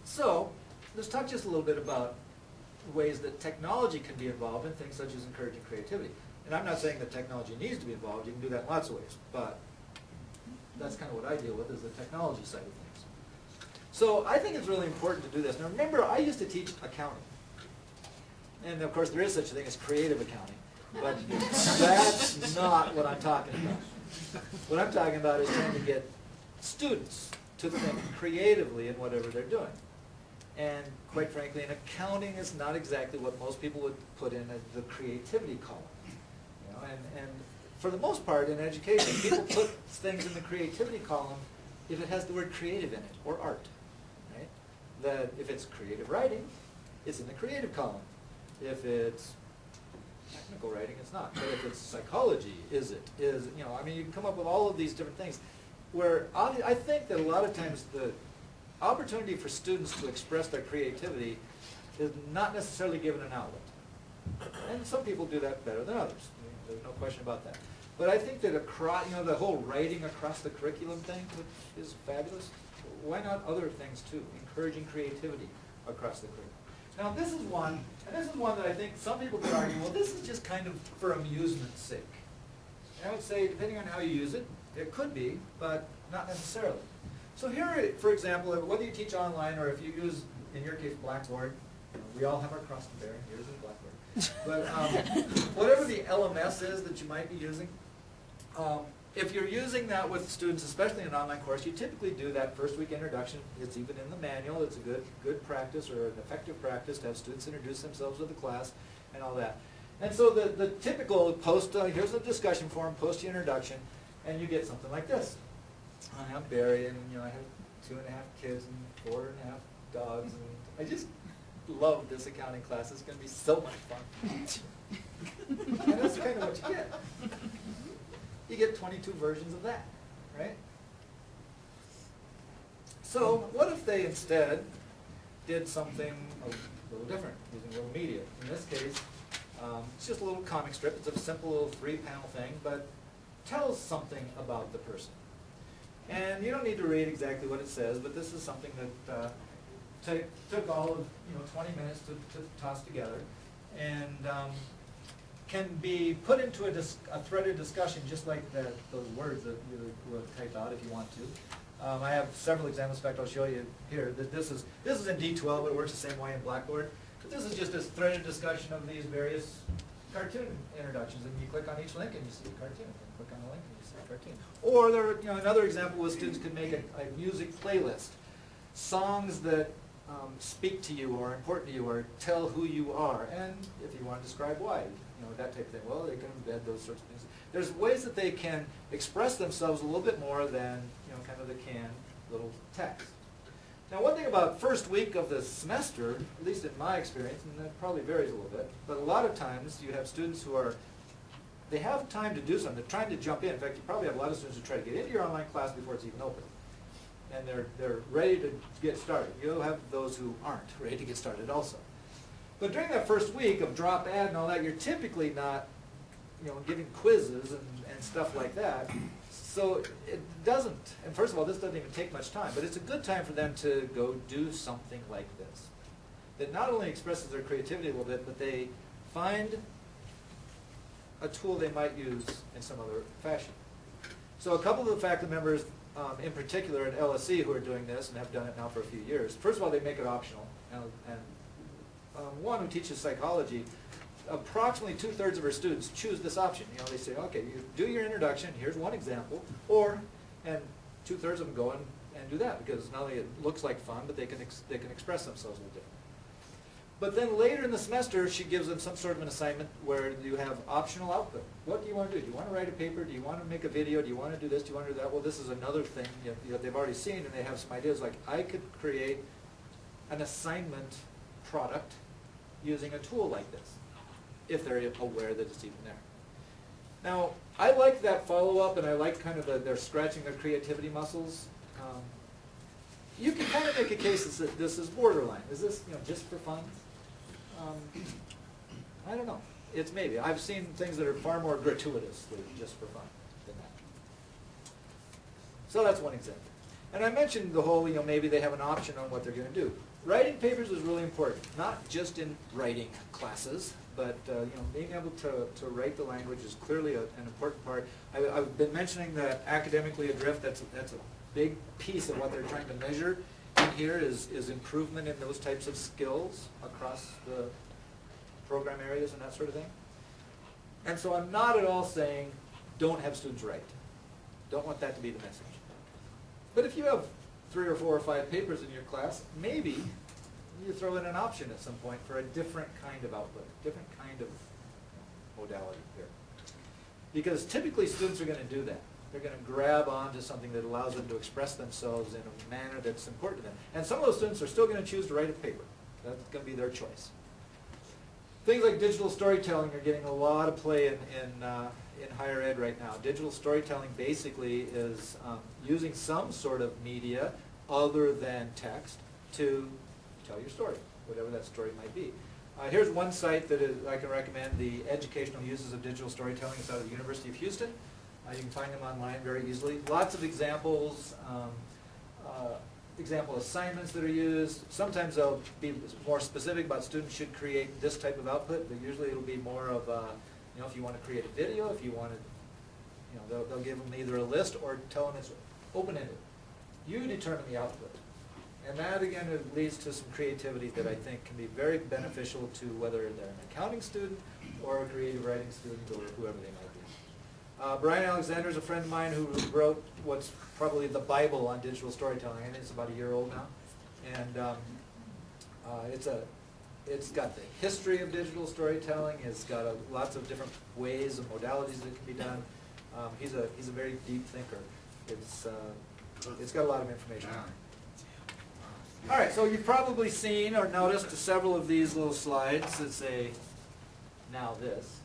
So, let's talk just a little bit about ways that technology can be involved in things such as encouraging creativity. And I'm not saying that technology needs to be involved. You can do that in lots of ways. But that's kind of what I deal with, is the technology side of things. So I think it's really important to do this. Now remember, I used to teach accounting. And of course there is such a thing as creative accounting. But that's not what I'm talking about. What I'm talking about is trying to get students to think creatively in whatever they're doing. And quite frankly, in accounting is not exactly what most people would put in the creativity column. And for the most part in education, people put things in the creativity column if it has the word creative in it, or art. Right? That if it's creative writing, it's in the creative column. If it's technical writing, it's not. But if it's psychology, is it? I mean, you can come up with all of these different things. Where I think that a lot of times the opportunity for students to express their creativity is not necessarily given an outlet. And some people do that better than others. There's no question about that. But I think that across, the whole writing across the curriculum thing is fabulous. Why not other things too? Encouraging creativity across the curriculum. Now this is one, and this is one that I think some people could argue, well, this is just kind of for amusement's sake. And I would say, depending on how you use it, it could be, but not necessarily. So here, for example, whether you teach online or if you use, in your case, Blackboard, we all have our cross to bear, yours is Blackboard. But whatever the LMS is that you might be using, if you're using that with students, especially in an online course, you typically do that first week introduction. It's even in the manual. It's a good practice, or an effective practice, to have students introduce themselves to the class and all that. And so the typical post, here's a discussion forum, post your introduction, and you get something like this. I'm Barry, and I have 2.5 kids and 4.5 dogs, and I just love this accounting class. It's going to be so much fun. And that's kind of what you get. You get 22 versions of that, right? So what if they instead did something a little different, using a little media? In this case, it's just a little comic strip. It's a simple little 3-panel thing, but tells something about the person. And you don't need to read exactly what it says, but this is something that took all of 20 minutes to toss together, and can be put into a threaded discussion, just like those words that you will type out if you want to. I have several examples. In fact, I'll show you here that this is in D12. It works the same way in Blackboard. But this is just a threaded discussion of these various cartoon introductions, and you click on each link and you see a cartoon. And click on the link and you see a cartoon. Or there, another example was students could make a music playlist, songs that speak to you or are important to you or tell who you are, and if you want to describe why, that type of thing. Well, they can embed those sorts of things. There's ways that they can express themselves a little bit more than kind of the canned little text. Now, one thing about first week of the semester, at least in my experience, and that probably varies a little bit, but a lot of times you have students who they have time to do something. They're trying to jump in. In fact, you probably have a lot of students who try to get into your online class before it's even open. And they're ready to get started. You'll have those who aren't ready to get started also. But during that first week of drop ad and all that, you're typically not giving quizzes and stuff like that. So it doesn't, and first of all, this doesn't even take much time, but it's a good time for them to go do something like this. That not only expresses their creativity a little bit, but they find a tool they might use in some other fashion. So a couple of the faculty members, in particular at LSE, who are doing this and have done it now for a few years, first of all, they make it optional. And one who teaches psychology approximately 2/3 of our students choose this option. You know, they say, okay, you do your introduction, here's one example, and 2/3 of them go and do that, because not only it looks like fun, but they can express themselves a little different. But then later in the semester, she gives them some sort of an assignment where you have optional output. What do you want to do? Do you want to write a paper? Do you want to make a video? Do you want to do this? Do you want to do that? Well, this is another thing they've already seen, and they have some ideas like, I could create an assignment product using a tool like this, if they're aware that it's even there. Now, I like that follow-up, and I like kind of they're scratching their creativity muscles. You can kind of make a case that this is borderline. Is this just for fun? I don't know. It's maybe. I've seen things that are far more gratuitously just for fun than that. So that's one example. And I mentioned the whole, maybe they have an option on what they're going to do. Writing papers is really important, not just in writing classes, but being able to write the language is clearly an important part. I've been mentioning that academically adrift, that's a big piece of what they're trying to measure in here is improvement in those types of skills across the program areas and that sort of thing. And so I'm not at all saying don't have students write. Don't want that to be the message. But if you have 3 or 4 or 5 papers in your class, maybe you throw in an option at some point for a different kind of output, different kind of modality here. Because typically students are going to do that. They're going to grab onto something that allows them to express themselves in a manner that's important to them. And some of those students are still going to choose to write a paper. That's going to be their choice. Things like digital storytelling are getting a lot of play in higher ed right now. Digital storytelling basically is using some sort of media other than text to tell your story, whatever that story might be. Here's one site that I can recommend, the educational uses of digital storytelling. It's out of the University of Houston. You can find them online very easily. Lots of examples, example assignments that are used. Sometimes they'll be more specific about students should create this type of output, but usually it'll be more of, if you want to create a video, if you want to, they'll give them either a list or tell them it's open-ended. You determine the output. And that, again, leads to some creativity that I think can be very beneficial to whether they're an accounting student or a creative writing student or whoever they might be. Brian Alexander is a friend of mine who wrote what's probably the Bible on digital storytelling. I think it's about a year old now. And it's got the history of digital storytelling. It's got lots of different ways and modalities that can be done. He's a very deep thinker. It's got a lot of information on it. All right, so you've probably seen or noticed several of these little slides that say, now this.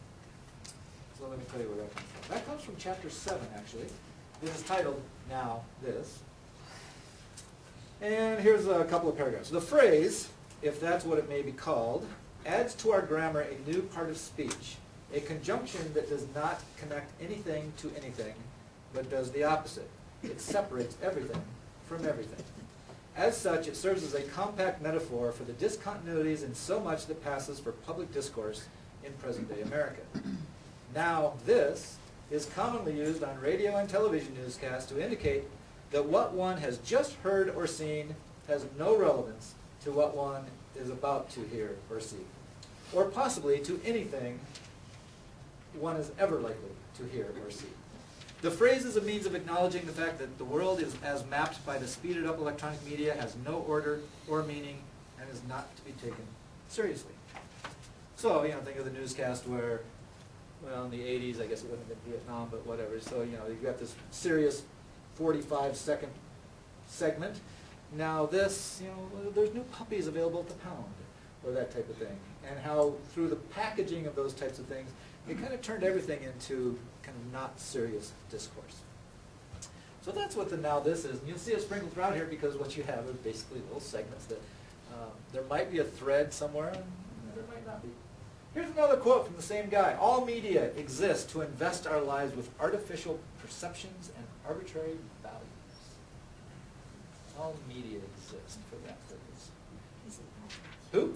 So let me tell you where that comes from. That comes from chapter 7, actually. This is titled, Now This. And here's a couple of paragraphs. The phrase, if that's what it may be called, adds to our grammar a new part of speech, a conjunction that does not connect anything to anything, but does the opposite. It separates everything from everything. As such, it serves as a compact metaphor for the discontinuities in so much that passes for public discourse in present-day America. Now, this is commonly used on radio and television newscasts to indicate that what one has just heard or seen has no relevance to what one is about to hear or see, or possibly to anything one is ever likely to hear or see. The phrase is a means of acknowledging the fact that the world is as mapped by the speeded up electronic media, has no order or meaning, and is not to be taken seriously. So, think of the newscast where, well, in the 80s, I guess it wouldn't have been Vietnam, but whatever. So, you've got this serious 45-second segment. Now this, there's new puppies available at the pound, or that type of thing. And how through the packaging of those types of things, it kind of turned everything into kind of not serious discourse. So that's what the now this is. And you'll see it sprinkled throughout here because what you have are basically little segments that there might be a thread somewhere, and there might not be. Here's another quote from the same guy. All media exist to invest our lives with artificial perceptions and arbitrary values. All media exist for that purpose. Who?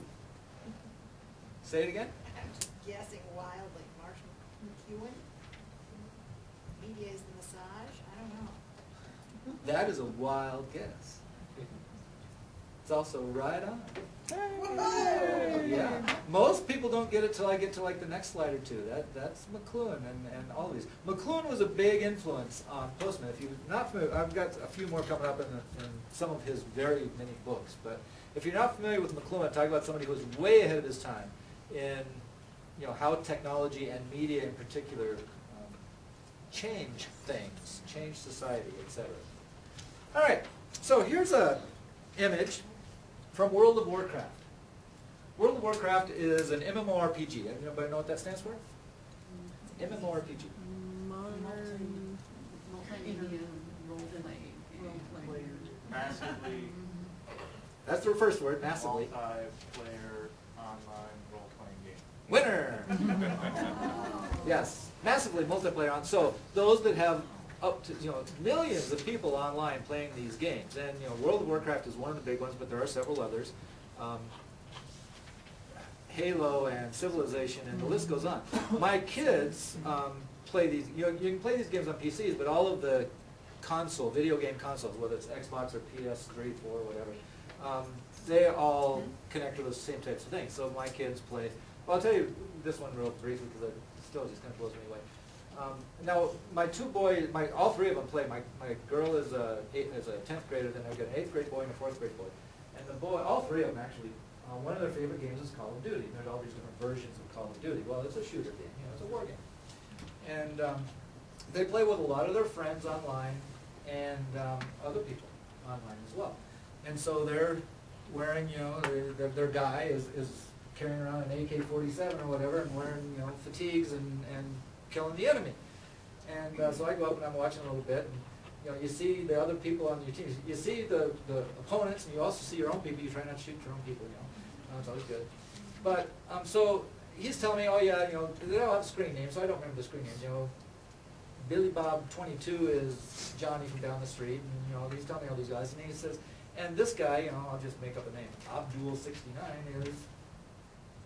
Say it again? I'm just guessing wildly. Marshall McEwen? Media is the massage? I don't know. That is a wild guess. It's also right on. Yeah. Most people don't get it till I get to like the next slide or two. That's McLuhan and all these. McLuhan was a big influence on Postman. If you're not familiar, I've got a few more coming up in some of his very many books. But if you're not familiar with McLuhan, talk about somebody who was way ahead of his time in how technology and media in particular change things, change society, etc. All right. So here's a image from World of Warcraft. World of Warcraft is an MMORPG. Anybody know what that stands for? MMORPG. Modern multimedia role-play. Massively That's the first word, massively. multiplayer online role-playing game. Winner! Yes, massively multiplayer on. So those that have up to millions of people online playing these games, and World of Warcraft is one of the big ones, but there are several others. Halo and Civilization, and the list goes on. My kids play these. You can play these games on PCs, but all of the video game consoles, whether it's Xbox or PS3, 4, whatever, they all connect to those same types of things. So my kids play. Well, I'll tell you this one real briefly because it still just kind of blows me away. Now, my two boys, all three of them play. My girl is a 10th grader, then I've got an 8th grade boy and a 4th grade boy. And the boy, all three of them actually, one of their favorite games is Call of Duty. There's all these different versions of Call of Duty. Well, it's a shooter game, it's a war game. And they play with a lot of their friends online and other people online as well. And so they're wearing, their guy is carrying around an AK-47 or whatever and wearing, fatigues and killing the enemy. And so I go up and I'm watching a little bit, and you see the other people on your team. You see the opponents, and you also see your own people. You try not to shoot your own people, It's always good. But so he's telling me, oh yeah, they all have screen names, so I don't remember the screen names. Billy Bob 22 is Johnny from down the street, and he's telling me all these guys, and he says, and this guy, I'll just make up a name, Abdul 69 is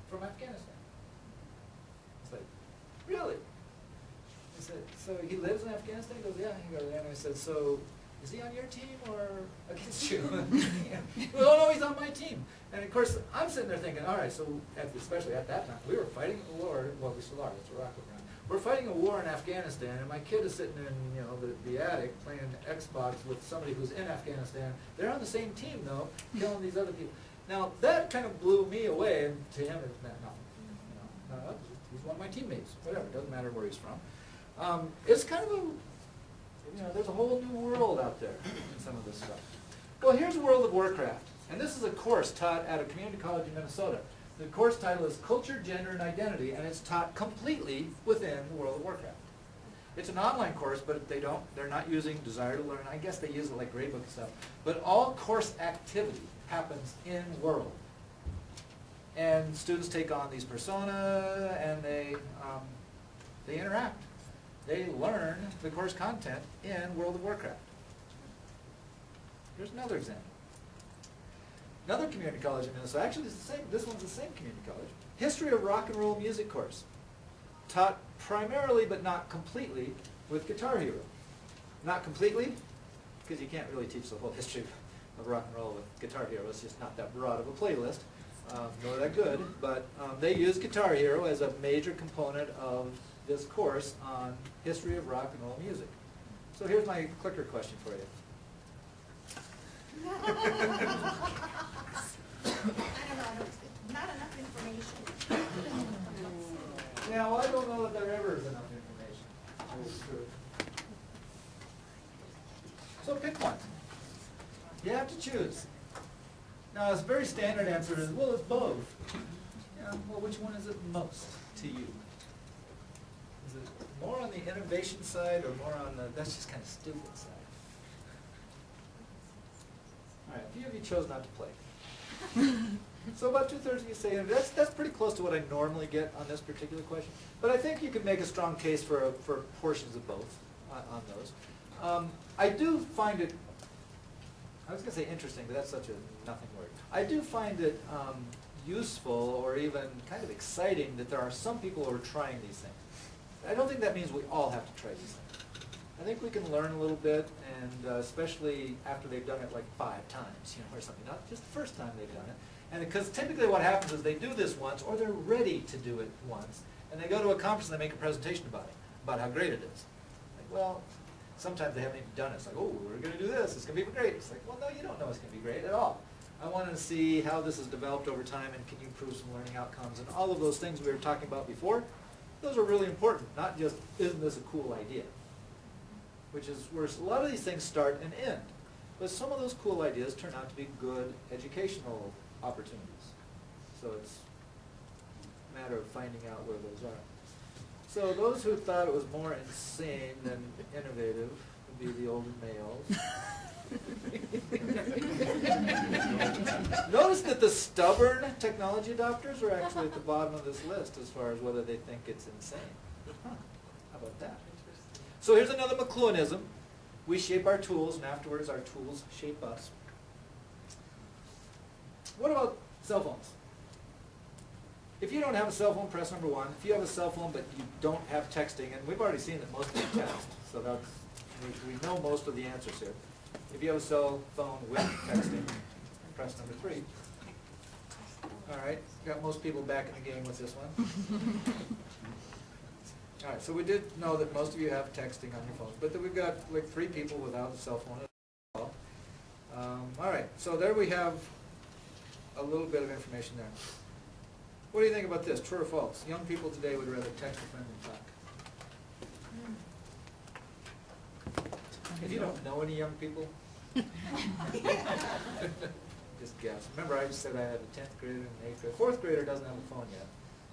from Afghanistan. It's like, really? I said, so he lives in Afghanistan? He goes, yeah. He goes, and I said, so is he on your team or against you? Well, no, he's on my team. And of course, I'm sitting there thinking, all right, so especially at that time, we were fighting a war. Well, we still are. It's Iraq. We're fighting a war in Afghanistan, and my kid is sitting in the attic playing Xbox with somebody who's in Afghanistan. They're on the same team though, killing these other people. Now that kind of blew me away, and to him it's no, he's one of my teammates. Whatever, doesn't matter where he's from. It's kind of a there's a whole new world out there in some of this stuff. Well, here's World of Warcraft, and this is a course taught at a community college in Minnesota. The course title is Culture, Gender, and Identity, and it's taught completely within World of Warcraft. It's an online course, but they're not using Desire to Learn. I guess they use it like Gradebook and stuff. But all course activity happens in World. And students take on these persona, and they interact. They learn the course content in World of Warcraft. Here's another example. Another community college in Minnesota, actually it's the same, this one's the same community college. History of Rock and Roll Music course. Taught primarily, but not completely, with Guitar Hero. Not completely, because you can't really teach the whole history of rock and roll with Guitar Hero. It's just not that broad of a playlist, nor that good. But they use Guitar Hero as a major component of this course on history of rock and roll music. So here's my clicker question for you. I don't know, not enough information. Yeah, well, I don't know that there ever is enough information. That's true. So pick one. You have to choose. Now, a very standard answer is, well, it's both. Yeah, well, which one is it most to you? Is it more on the innovation side or more on the, that's just kind of stupid side? All right, a few of you chose not to play. So about 2/3 of you say, that's pretty close to what I normally get on this particular question. But I think you can make a strong case for portions of both on those. I do find it, I was going to say interesting, but that's such a nothing word. I do find it useful or even kind of exciting that there are some people who are trying these things. I don't think that means we all have to try these things. I think we can learn a little bit, and especially after they've done it like 5 times, or something, not just the first time they've done it. And because typically what happens is they do this once, or they're ready to do it once, and they go to a conference and they make a presentation about how great it is. Like, well, sometimes they haven't even done it. It's like, oh, we're going to do this. It's going to be great. It's like, well, no, you don't know it's going to be great at all. I want to see how this has developed over time, and can you improve some learning outcomes, and all of those things we were talking about before. Those are really important, not just, isn't this a cool idea? Which is where a lot of these things start and end. But some of those cool ideas turn out to be good educational opportunities. So it's a matter of finding out where those are. So those who thought it was more insane than innovative would be the old males. Notice that the stubborn technology adopters are actually at the bottom of this list as far as whether they think it's insane. Huh. How about that? So here's another McLuhanism. We shape our tools, and afterwards our tools shape us. What about cell phones? If you don't have a cell phone, press number 1. If you have a cell phone but you don't have texting, and we've already seen that most of you text, so that's, we know most of the answers here. If you have a cell phone with texting, press number 3. All right, got most people back in the game with this one. All right, so we did know that most of you have texting on your phones, but that we've got like 3 people without a cell phone at all. All right, so there we have a little bit of information there. What do you think about this? True or false? Young people today would rather text a friend than talk. If you don't know any young people, just guess. Remember, I just said I had a 10th grader and an 8th grader. 4th grader doesn't have a phone yet,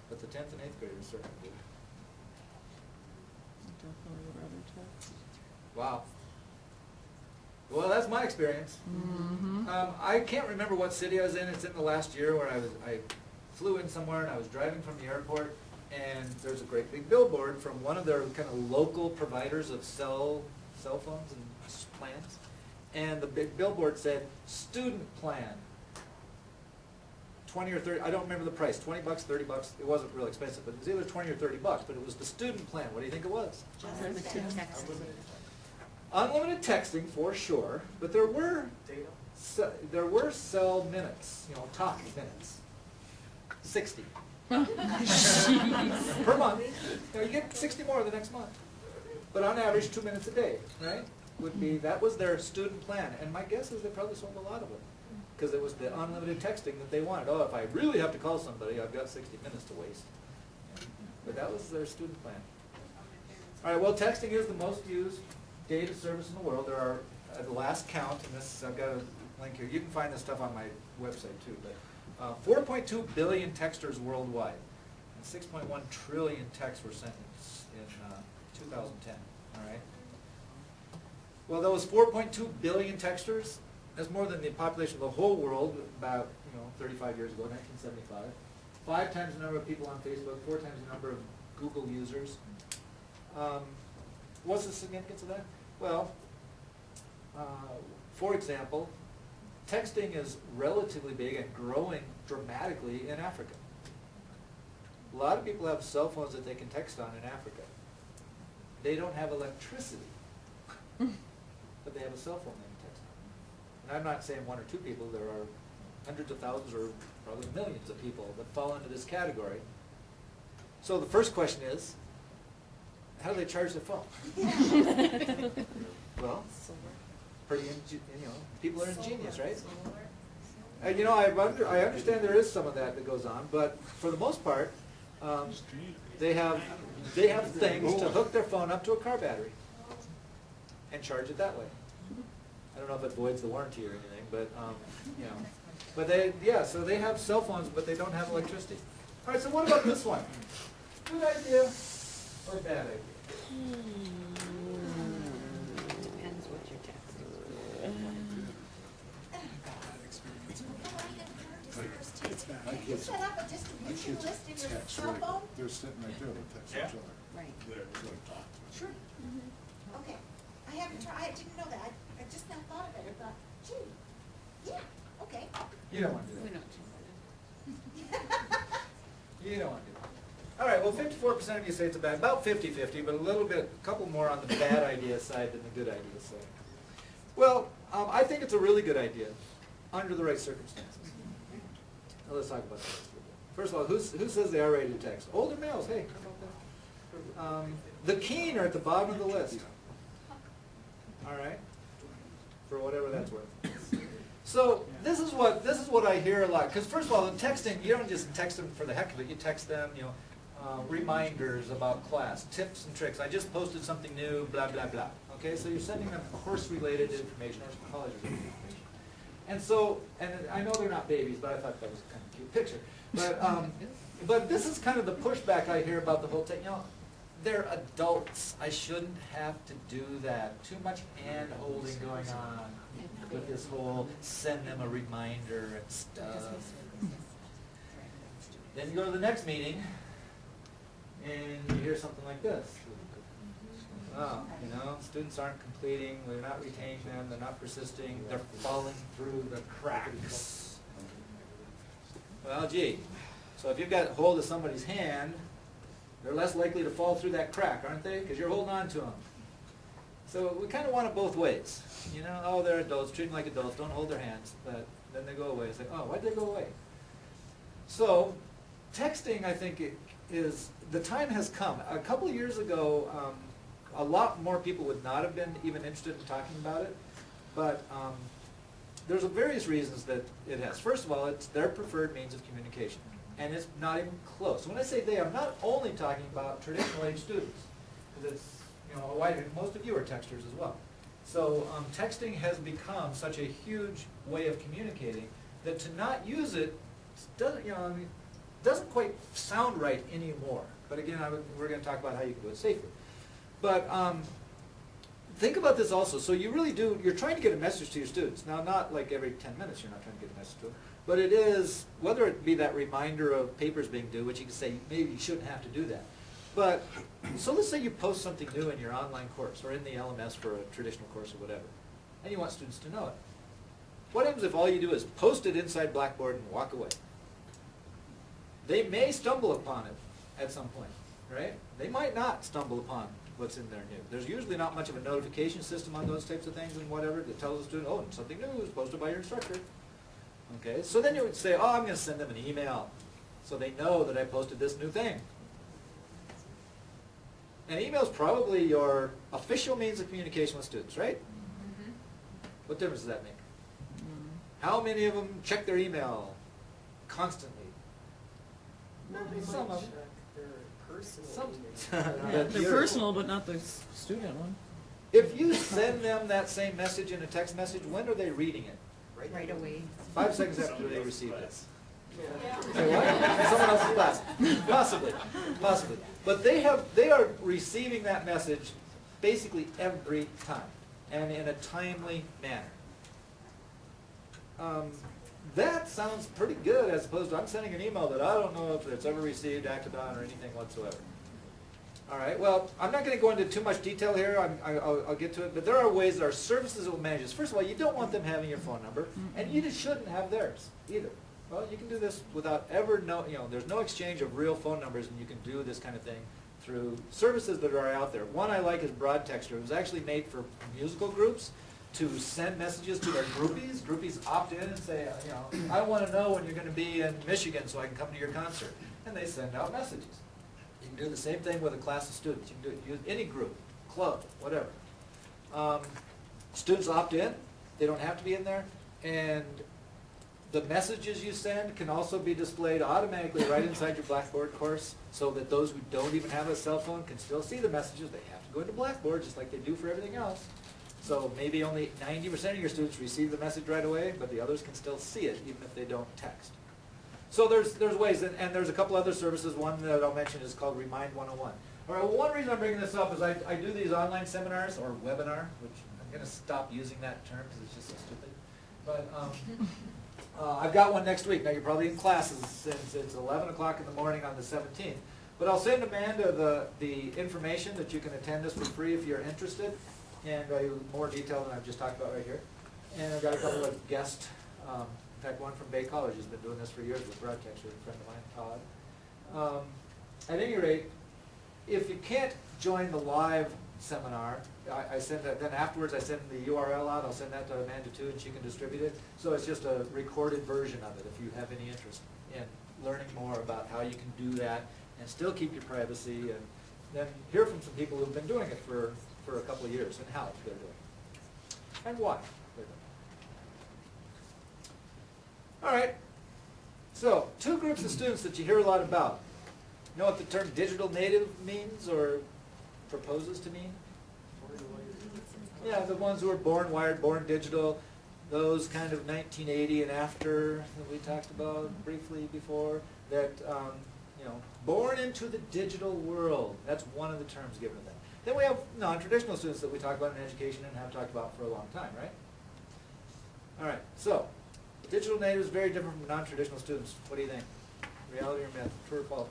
but the 10th and 8th graders certainly do. Definitely would rather text. Wow. Well, that's my experience. Mm-hmm. I can't remember what city I was in. It's in the last year where I flew in somewhere and I was driving from the airport, and there's a great big billboard from one of their kind of local providers of cell phones and plans. And the big billboard said, student plan. 20 or 30, I don't remember the price, 20 bucks, 30 bucks. It wasn't real expensive, but it was either 20 or 30 bucks, but it was the student plan. What do you think it was? Unlimited texting. Unlimited texting for sure, but there were cell minutes, talk minutes. 60 per month. You get 60 more the next month, but on average 2 minutes a day, right? That was their student plan, and my guess is they probably sold a lot of them because it was the unlimited texting that they wanted. Oh, if I really have to call somebody, I've got 60 minutes to waste. But that was their student plan. All right, well, texting is the most used data service in the world. There are, at the last count, and this, I've got a link here. You can find this stuff on my website too, but 4.2 billion texters worldwide, and 6.1 trillion texts were sent in 2010, all right? Well, those 4.2 billion texters, that's more than the population of the whole world about 35 years ago, 1975. 5 times the number of people on Facebook, 4 times the number of Google users. What's the significance of that? Well, for example, texting is relatively big and growing dramatically in Africa. A lot of people have cell phones that they can text on in Africa. They don't have electricity, but they have a cell phone they can text on. And I'm not saying 1 or 2 people. There are hundreds of thousands or probably millions of people that fall into this category. So the first question is, how do they charge their phone? Well, people are ingenious, right? I understand there is some of that goes on, but for the most part, they have things to hook their phone up to a car battery and charge it that way. I don't know if it voids the warranty or anything, but but so they have cell phones, but they don't have electricity. All right, so what about this one? Good idea or bad idea? Depends what you're texting. My You kids, set up a my distribution kids list in your text cell right, phone? they're sitting right there, they text Yeah. each other. Right. There. It's like talk to them. Sure. Okay. I haven't tried, I didn't know that. I just now thought of it. I thought, gee, yeah, okay. You don't want to do We that. don't do that. You don't want to do that. All right, right, well, 54% of you say it's a bad, about 50-50, but a couple more on the bad idea side than the good idea side. Well, I think it's a really good idea under the right circumstances. Now let's talk about that. First of all, who says they are ready to text? Older males, hey, how about that? The keen are at the bottom of the list. All right, for whatever that's worth. So this is what I hear a lot. Because first of all, in texting, you don't just text them for the heck of it. You text them, reminders about class, tips and tricks. I just posted something new, blah blah blah. Okay, so you're sending them course-related information or college-related information. And so, and I know they're not babies, but I thought that was a kind of cute picture. But this is kind of the pushback I hear about the whole thing. They're adults. I shouldn't have to do that. Too much hand-holding going on with this whole send them a reminder and stuff. Then you go to the next meeting, and you hear something like this. Oh, students aren't completing, we're not retaining them, they're not persisting, they're falling through the cracks. Well, gee, so if you've got hold of somebody's hand, they're less likely to fall through that crack, aren't they? Because you're holding on to them. So we kind of want it both ways. Oh, they're adults, treat them like adults, don't hold their hands, but then they go away. It's like, oh, why'd they go away? So texting, I think, is, the time has come. A couple of years ago, a lot more people would not have been even interested in talking about it, but there's various reasons that it has. First of all, it's their preferred means of communication, and it's not even close. When I say they, I'm not only talking about traditional age students, because it's most of you are texters as well. So texting has become such a huge way of communicating that to not use it doesn't quite sound right anymore. But again, we're going to talk about how you can do it safely. But think about this also. So you really do, you're trying to get a message to your students. Now, not like every 10 minutes you're not trying to get a message to them, but it is, whether it be that reminder of papers being due, which you can say maybe you shouldn't have to do that. But, so let's say you post something new in your online course or in the LMS for a traditional course or whatever, and you want students to know it. What happens if all you do is post it inside Blackboard and walk away? They may stumble upon it at some point, right? They might not stumble upon what's in there new. There's usually not much of a notification system on those types of things and whatever that tells the student, oh, something new is posted by your instructor. Okay, so then you would say, oh, I'm going to send them an email so they know that I posted this new thing. And email is probably your official means of communication with students, right? Mm-hmm. What difference does that make? Mm-hmm. How many of them check their email constantly? Some of them. They're personal, but not the student one. If you send them that same message in a text message, when are they reading it? Right away. 5 seconds after they receive it. Say what? In someone else's class. Possibly. Possibly. But they are receiving that message basically every time and in a timely manner. That sounds pretty good as opposed to I'm sending an email that I don't know if it's ever received, acted on, or anything whatsoever. All right, well, I'm not going to go into too much detail here. I'll get to it. But there are ways, there are services that will manage this. First of all, you don't want them having your phone number, and you just shouldn't have theirs either. Well, you can do this without ever there's no exchange of real phone numbers, and you can do this kind of thing through services that are out there. One I like is Broad Texter. It was actually made for musical groups to send messages to their groupies. Groupies opt in and say, I want to know when you're going to be in Michigan so I can come to your concert. And they send out messages. You can do the same thing with a class of students. You can do it any group, club, whatever. Students opt in. They don't have to be in there. And the messages you send can also be displayed automatically right inside your Blackboard course so that those who don't even have a cell phone can still see the messages. They have to go into Blackboard just like they do for everything else. So maybe only 90% of your students receive the message right away, but the others can still see it even if they don't text. So there's ways, and there's a couple other services. One that I'll mention is called Remind 101. All right, well, one reason I'm bringing this up is I do these online seminars, or webinar, which I'm going to stop using that term because it's just so stupid. But I've got one next week. Now, you're probably in classes since it's 11 o'clock in the morning on the 17th. But I'll send Amanda the information that you can attend this for free if you're interested. And more detail than I've just talked about right here. And I've got a couple of guests. In fact, one from Bay College has been doing this for years with Broad Texter, a friend of mine, Todd. at any rate, if you can't join the live seminar, I send that, then afterwards I send the URL out, I'll send that to Amanda too, and she can distribute it. So it's just a recorded version of it if you have any interest in learning more about how you can do that and still keep your privacy, and then hear from some people who've been doing it for a couple of years and how they're doing it and why they're doing it. All right, so 2 groups of students that you hear a lot about. You know what the term digital native means or proposes to mean? Yeah, the ones who are born wired, born digital, those kind of 1980 and after that we talked about briefly before, that you know, born into the digital world. That's one of the terms given to them. Then we have non-traditional students that we talk about in education and have talked about for a long time, right? All right, so digital natives very different from non-traditional students. What do you think? Reality or myth? True or false?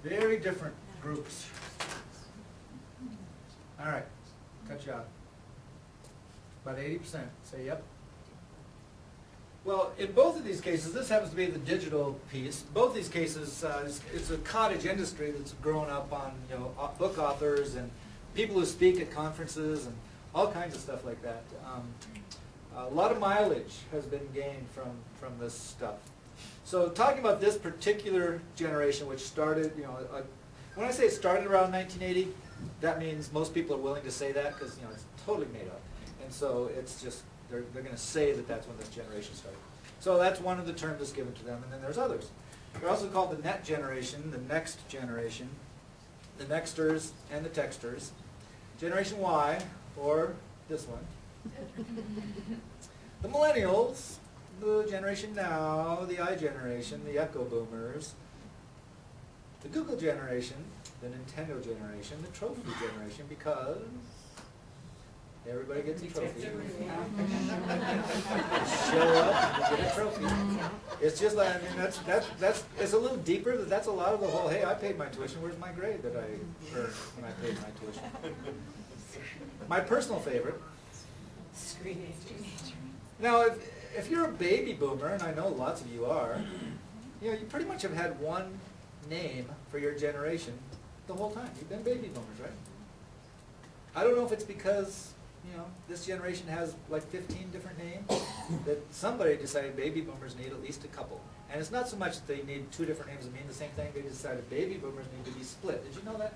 Very different groups. All right, cut you out. About 80% say yep. Well, in both of these cases, this happens to be the digital piece. Both these cases, it's a cottage industry that's grown up on, you know, book authors and people who speak at conferences and all kinds of stuff like that. A lot of mileage has been gained from this stuff. So talking about this particular generation, which started, you know, when I say it started around 1980, that means most people are willing to say that because, you know, it's totally made up. And so it's just, they're going to say that that's when this generation started. So that's one of the terms that's given to them, and then there's others. They're also called the net generation, the next generation, the nexters, and the texters. Generation Y, or this one. The millennials, the generation now, the I generation, the echo boomers, the Google generation, the Nintendo generation, the trophy generation, because everybody gets a trophy. Show up, you get a trophy. It's just like, I mean, that's it's a little deeper. That's a lot of the whole, hey, I paid my tuition, where's my grade that I earned when I paid my tuition? My personal favorite. Now, if you're a baby boomer, and I know lots of you are, you know, you pretty much have had one name for your generation the whole time. You've been baby boomers, right? I don't know if it's because, you know, this generation has like 15 different names, that somebody decided baby boomers need at least a couple. And it's not so much that they need 2 different names that mean the same thing, they decided baby boomers need to be split. Did you know that?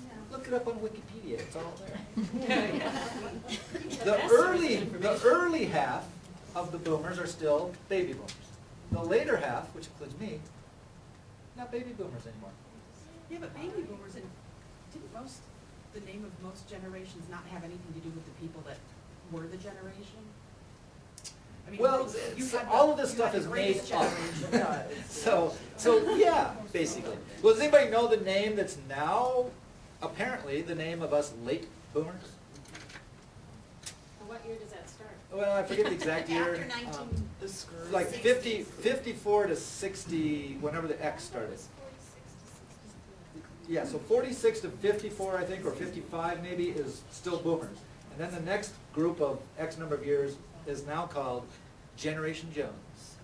No. Look it up on Wikipedia, it's all there. The early half of the boomers are still baby boomers. The later half, which includes me, not baby boomers anymore. Yeah, but baby boomers, and didn't the name of most generations not have anything to do with the people that were the generation? I mean, Well, you so had all of the- this you stuff had is the made greatest up. generation. So yeah, basically. Well, does anybody know the name that's now apparently the name of us late boomers? What year does that start? Well, I forget the exact year. After 19. Like 54 to 60, whenever the X started. Yeah, so 46 to 54, I think, or 55 maybe, is still boomers. And then the next group of X number of years is now called Generation Jones.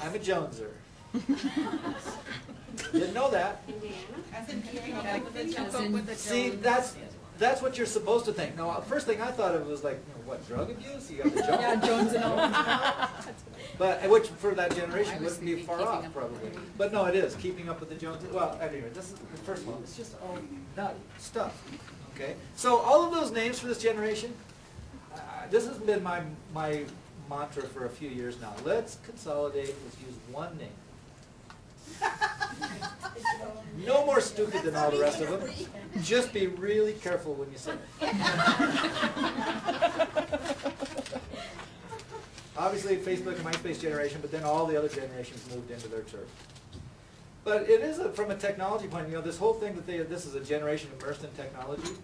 I'm a Joneser. Didn't know that. As in keeping up with the See, that's what you're supposed to think. Now, first thing I thought of was like, you know, what, drug abuse? You got the Jones. Yeah, Jones and all. But, which for that generation I was wouldn't be thinking far keeping off, up probably. with the But no, it is, keeping up with the Joneses. Well, anyway, this is, first of all, it's just all nutty stuff, okay? So all of those names for this generation, this has been my mantra for a few years now. Let's consolidate, let's use one name. No more stupid than all the rest of them. Just be really careful when you say it. Obviously, Facebook and MySpace generation, but then all the other generations moved into their turf. But it is, from a technology point, you know, this whole thing that this is a generation immersed in technology.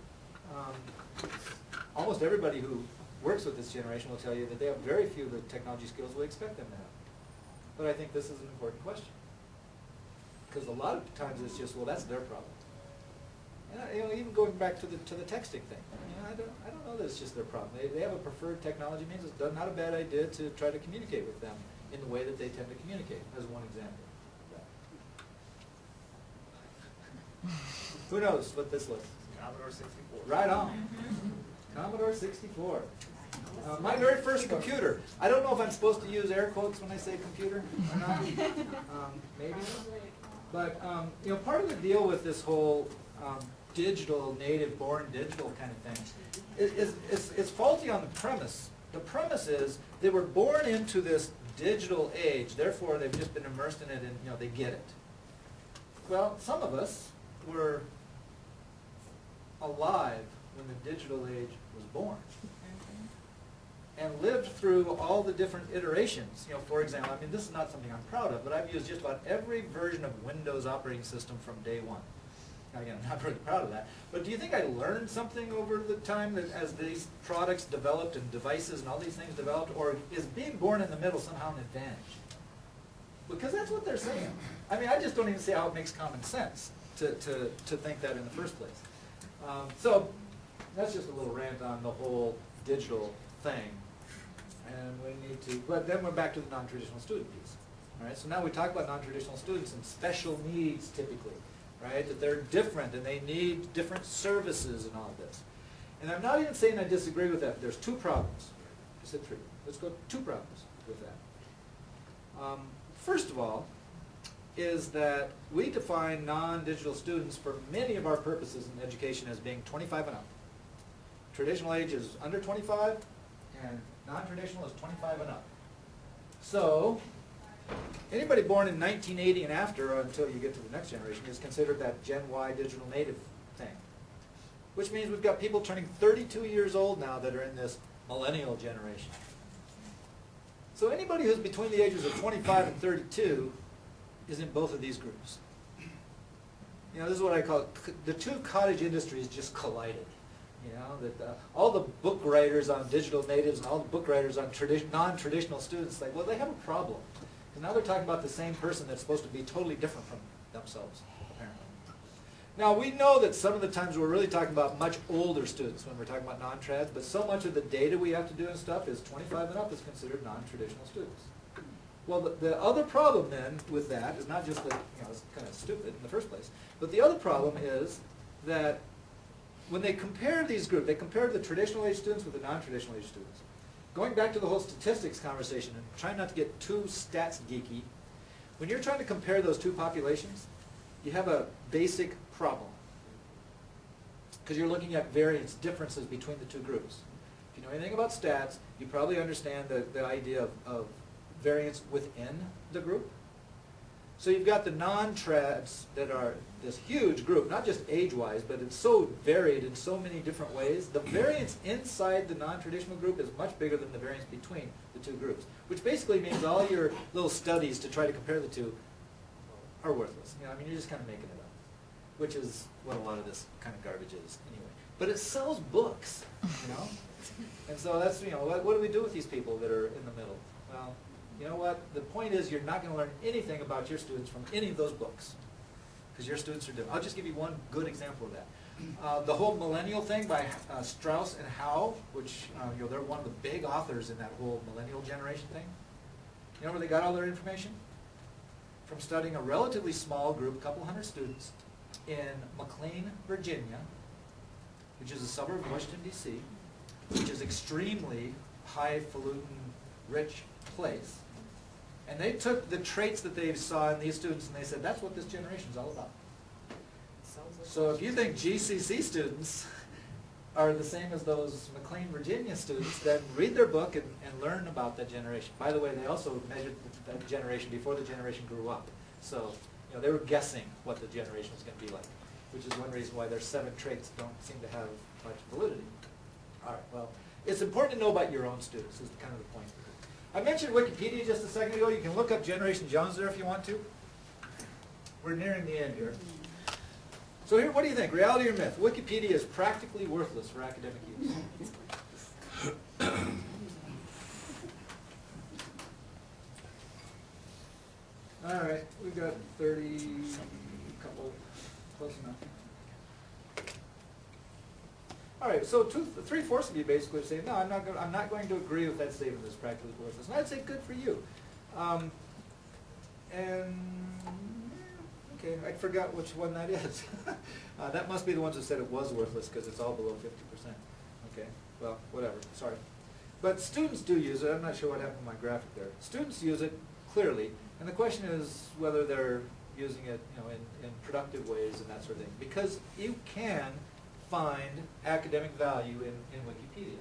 Almost everybody who works with this generation will tell you that they have very few of the technology skills we expect them to have. But I think this is an important question. Because a lot of times it's just, well, that's their problem. Even going back to the texting thing. I don't know that it's just their problem. They have a preferred technology means. It's not a bad idea to try to communicate with them in the way that they tend to communicate, as one example. Who knows what this list? Commodore 64. Right on. Commodore 64. My very first computer. I don't know if I'm supposed to use air quotes when I say computer or not. Maybe. But part of the deal with this whole digital, native, born digital kind of thing is faulty on the premise. The premise is they were born into this digital age, therefore they've just been immersed in it and they get it. Well, some of us were alive when the digital age was born and lived through all the different iterations. For example, this is not something I'm proud of, but I've used just about every version of Windows operating system from day one. Now, again, I'm not really proud of that, but do you think I learned something over the time that as these products developed and devices and all these things developed, or is being born in the middle somehow an advantage? Because that's what they're saying. I just don't even see how it makes common sense to think that in the first place. So that's just a little rant on the whole digital thing. And we need to, but then we're back to the non-traditional student piece. All right, so now we talk about non-traditional students and special needs typically, right? That they're different and they need different services and all of this. And I'm not even saying I disagree with that. There's two problems. I said three. Let's go two problems with that. First of all, is that we define non-digital students for many of our purposes in education as being 25 and up. Traditional age is under 25, and non-traditional is 25 and up. So, anybody born in 1980 and after, or until you get to the next generation, is considered that Gen Y digital native thing. Which means we've got people turning 32 years old now that are in this millennial generation. So anybody who's between the ages of 25 and 32 is in both of these groups. This is what I call the two cottage industries just collided. That all the book writers on digital natives and all the book writers on non-traditional students, well, they have a problem. Because now they're talking about the same person that's supposed to be totally different from themselves, apparently. Now, we know that some of the times we're really talking about much older students when we're talking about non-trads, but so much of the data we have to do and stuff is 25 and up is considered non-traditional students. Well, the other problem then with that is not just that it's kind of stupid in the first place, but the other problem is that when they compare these groups, they compare the traditional age students with the non-traditional age students. Going back to the whole statistics conversation and trying not to get too stats geeky, when you're trying to compare those two populations, you have a basic problem. Because you're looking at variance differences between the two groups. If you know anything about stats, you probably understand the idea of variance within the group. So you've got the non-trads that are this huge group, not just age-wise, but it's so varied in so many different ways. The variance inside the non-traditional group is much bigger than the variance between the two groups, which basically means all your little studies to try to compare the two are worthless. You're just kind of making it up, which is what a lot of this kind of garbage is anyway. But it sells books, And so that's, what do we do with these people that are in the middle? Well, you know what? The point is you're not going to learn anything about your students from any of those books. Because your students are different. I'll just give you one good example of that. The whole millennial thing by Strauss and Howe, which they're one of the big authors in that whole millennial generation thing. You know where they got all their information? From studying a relatively small group, a couple hundred students, in McLean, Virginia, which is a suburb of Washington, D.C., which is extremely highfalutin, rich place. And they took the traits that they saw in these students and they said, that's what this generation is all about. So if you think GCC students are the same as those McLean, Virginia students, then read their book and learn about that generation. By the way, they also measured that generation before the generation grew up. So they were guessing what the generation was going to be like, which is one reason why their 7 traits don't seem to have much validity. All right, well, it's important to know about your own students is kind of the point. I mentioned Wikipedia just a second ago. You can look up Generation Jones there if you want to. We're nearing the end here. So here, what do you think? Reality or myth? Wikipedia is practically worthless for academic use. All right, we've got 30, couple, close enough. All right, so 3/4 of you basically say, no, I'm not going to agree with that statement that's practically worthless. And I'd say, good for you. And okay, I forgot which one that is. That must be the ones that said it was worthless because it's all below 50%. Okay, well, whatever, sorry. But students do use it. I'm not sure what happened to my graphic there. Students use it clearly, and the question is whether they're using it, in productive ways and that sort of thing. Because you can find academic value in Wikipedia.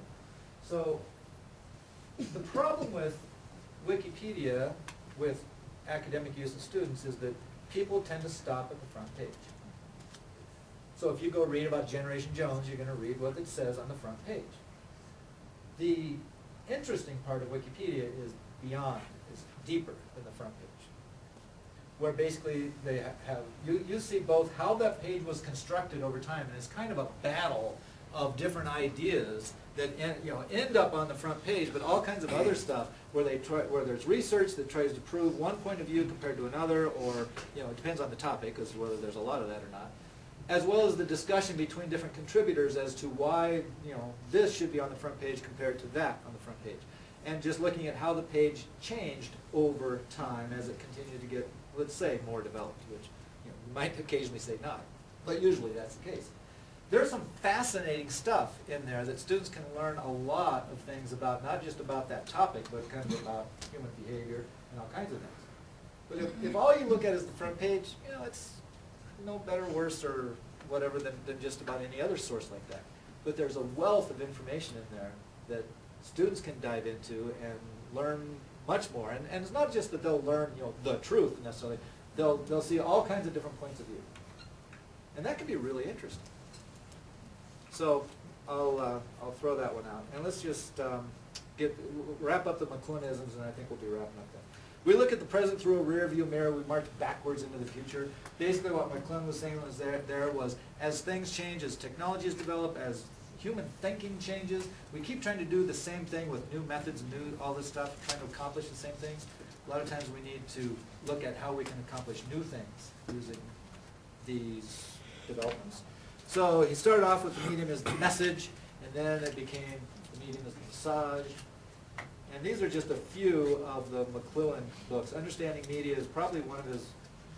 So the problem with Wikipedia, with academic use of students, is that people tend to stop at the front page. So if you go read about Generation Jones, you're going to read what it says on the front page. The interesting part of Wikipedia is beyond, is deeper than the front page, where basically they have, you see both how that page was constructed over time, and it's kind of a battle of different ideas that end up on the front page, but all kinds of other stuff where there's research that tries to prove one point of view compared to another, or it depends on the topic as to whether there's a lot of that or not, as well as the discussion between different contributors as to why this should be on the front page compared to that on the front page, and just looking at how the page changed over time as it continued to get, let's say, more developed, which you might occasionally say not, but usually that's the case. There's some fascinating stuff in there that students can learn a lot of things about, not just about that topic, but kind of about human behavior and all kinds of things. But if all you look at is the front page, it's no better, worse, or whatever than just about any other source like that. But there's a wealth of information in there that students can dive into and learn much more. And it's not just that they'll learn the truth necessarily. They'll see all kinds of different points of view. And that can be really interesting. So I'll throw that one out. And let's just wrap up the McLuhanisms, and I think we'll be wrapping up then. We look at the present through a rear view mirror. We march backwards into the future. Basically what McLuhan was saying was there was, as things change, as technologies develop, as human thinking changes, we keep trying to do the same thing with new methods, all this stuff, trying to accomplish the same things. A lot of times we need to look at how we can accomplish new things using these developments. So he started off with the medium as the message, and then it became the medium as the massage. And these are just a few of the McLuhan books. Understanding Media is probably one of his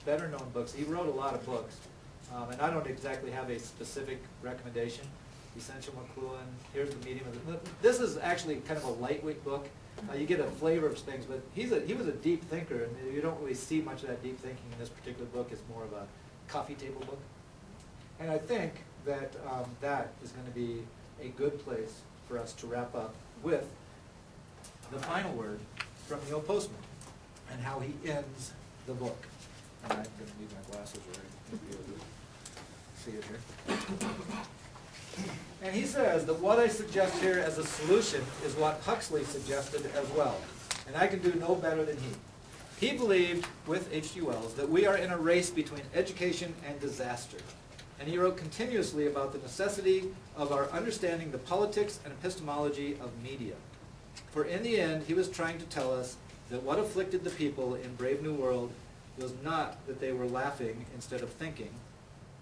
better known books. He wrote a lot of books, and I don't exactly have a specific recommendation. Essential McLuhan, here's the medium of the, this is actually kind of a lightweight book. You get a flavor of things, but he was a deep thinker, and you don't really see much of that deep thinking in this particular book. It's more of a coffee table book. And I think that that is going to be a good place for us to wrap up with the final word from Neil Postman and how he ends the book. And I'm going to need my glasses right to be able to see it here. And he says that what I suggest here as a solution is what Huxley suggested as well. And I can do no better than he. He believed, with H.G. Wells, that we are in a race between education and disaster. And he wrote continuously about the necessity of our understanding the politics and epistemology of media. For in the end, he was trying to tell us that what afflicted the people in Brave New World was not that they were laughing instead of thinking,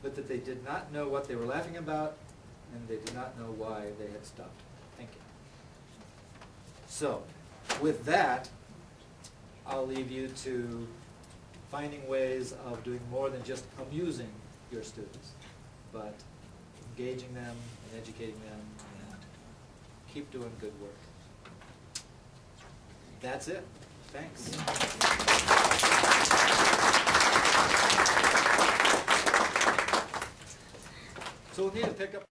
but that they did not know what they were laughing about, and they did not know why they had stopped thinking. So, with that, I'll leave you to finding ways of doing more than just amusing your students, but engaging them and educating them, and keep doing good work. That's it. Thanks. So we'll need to pick up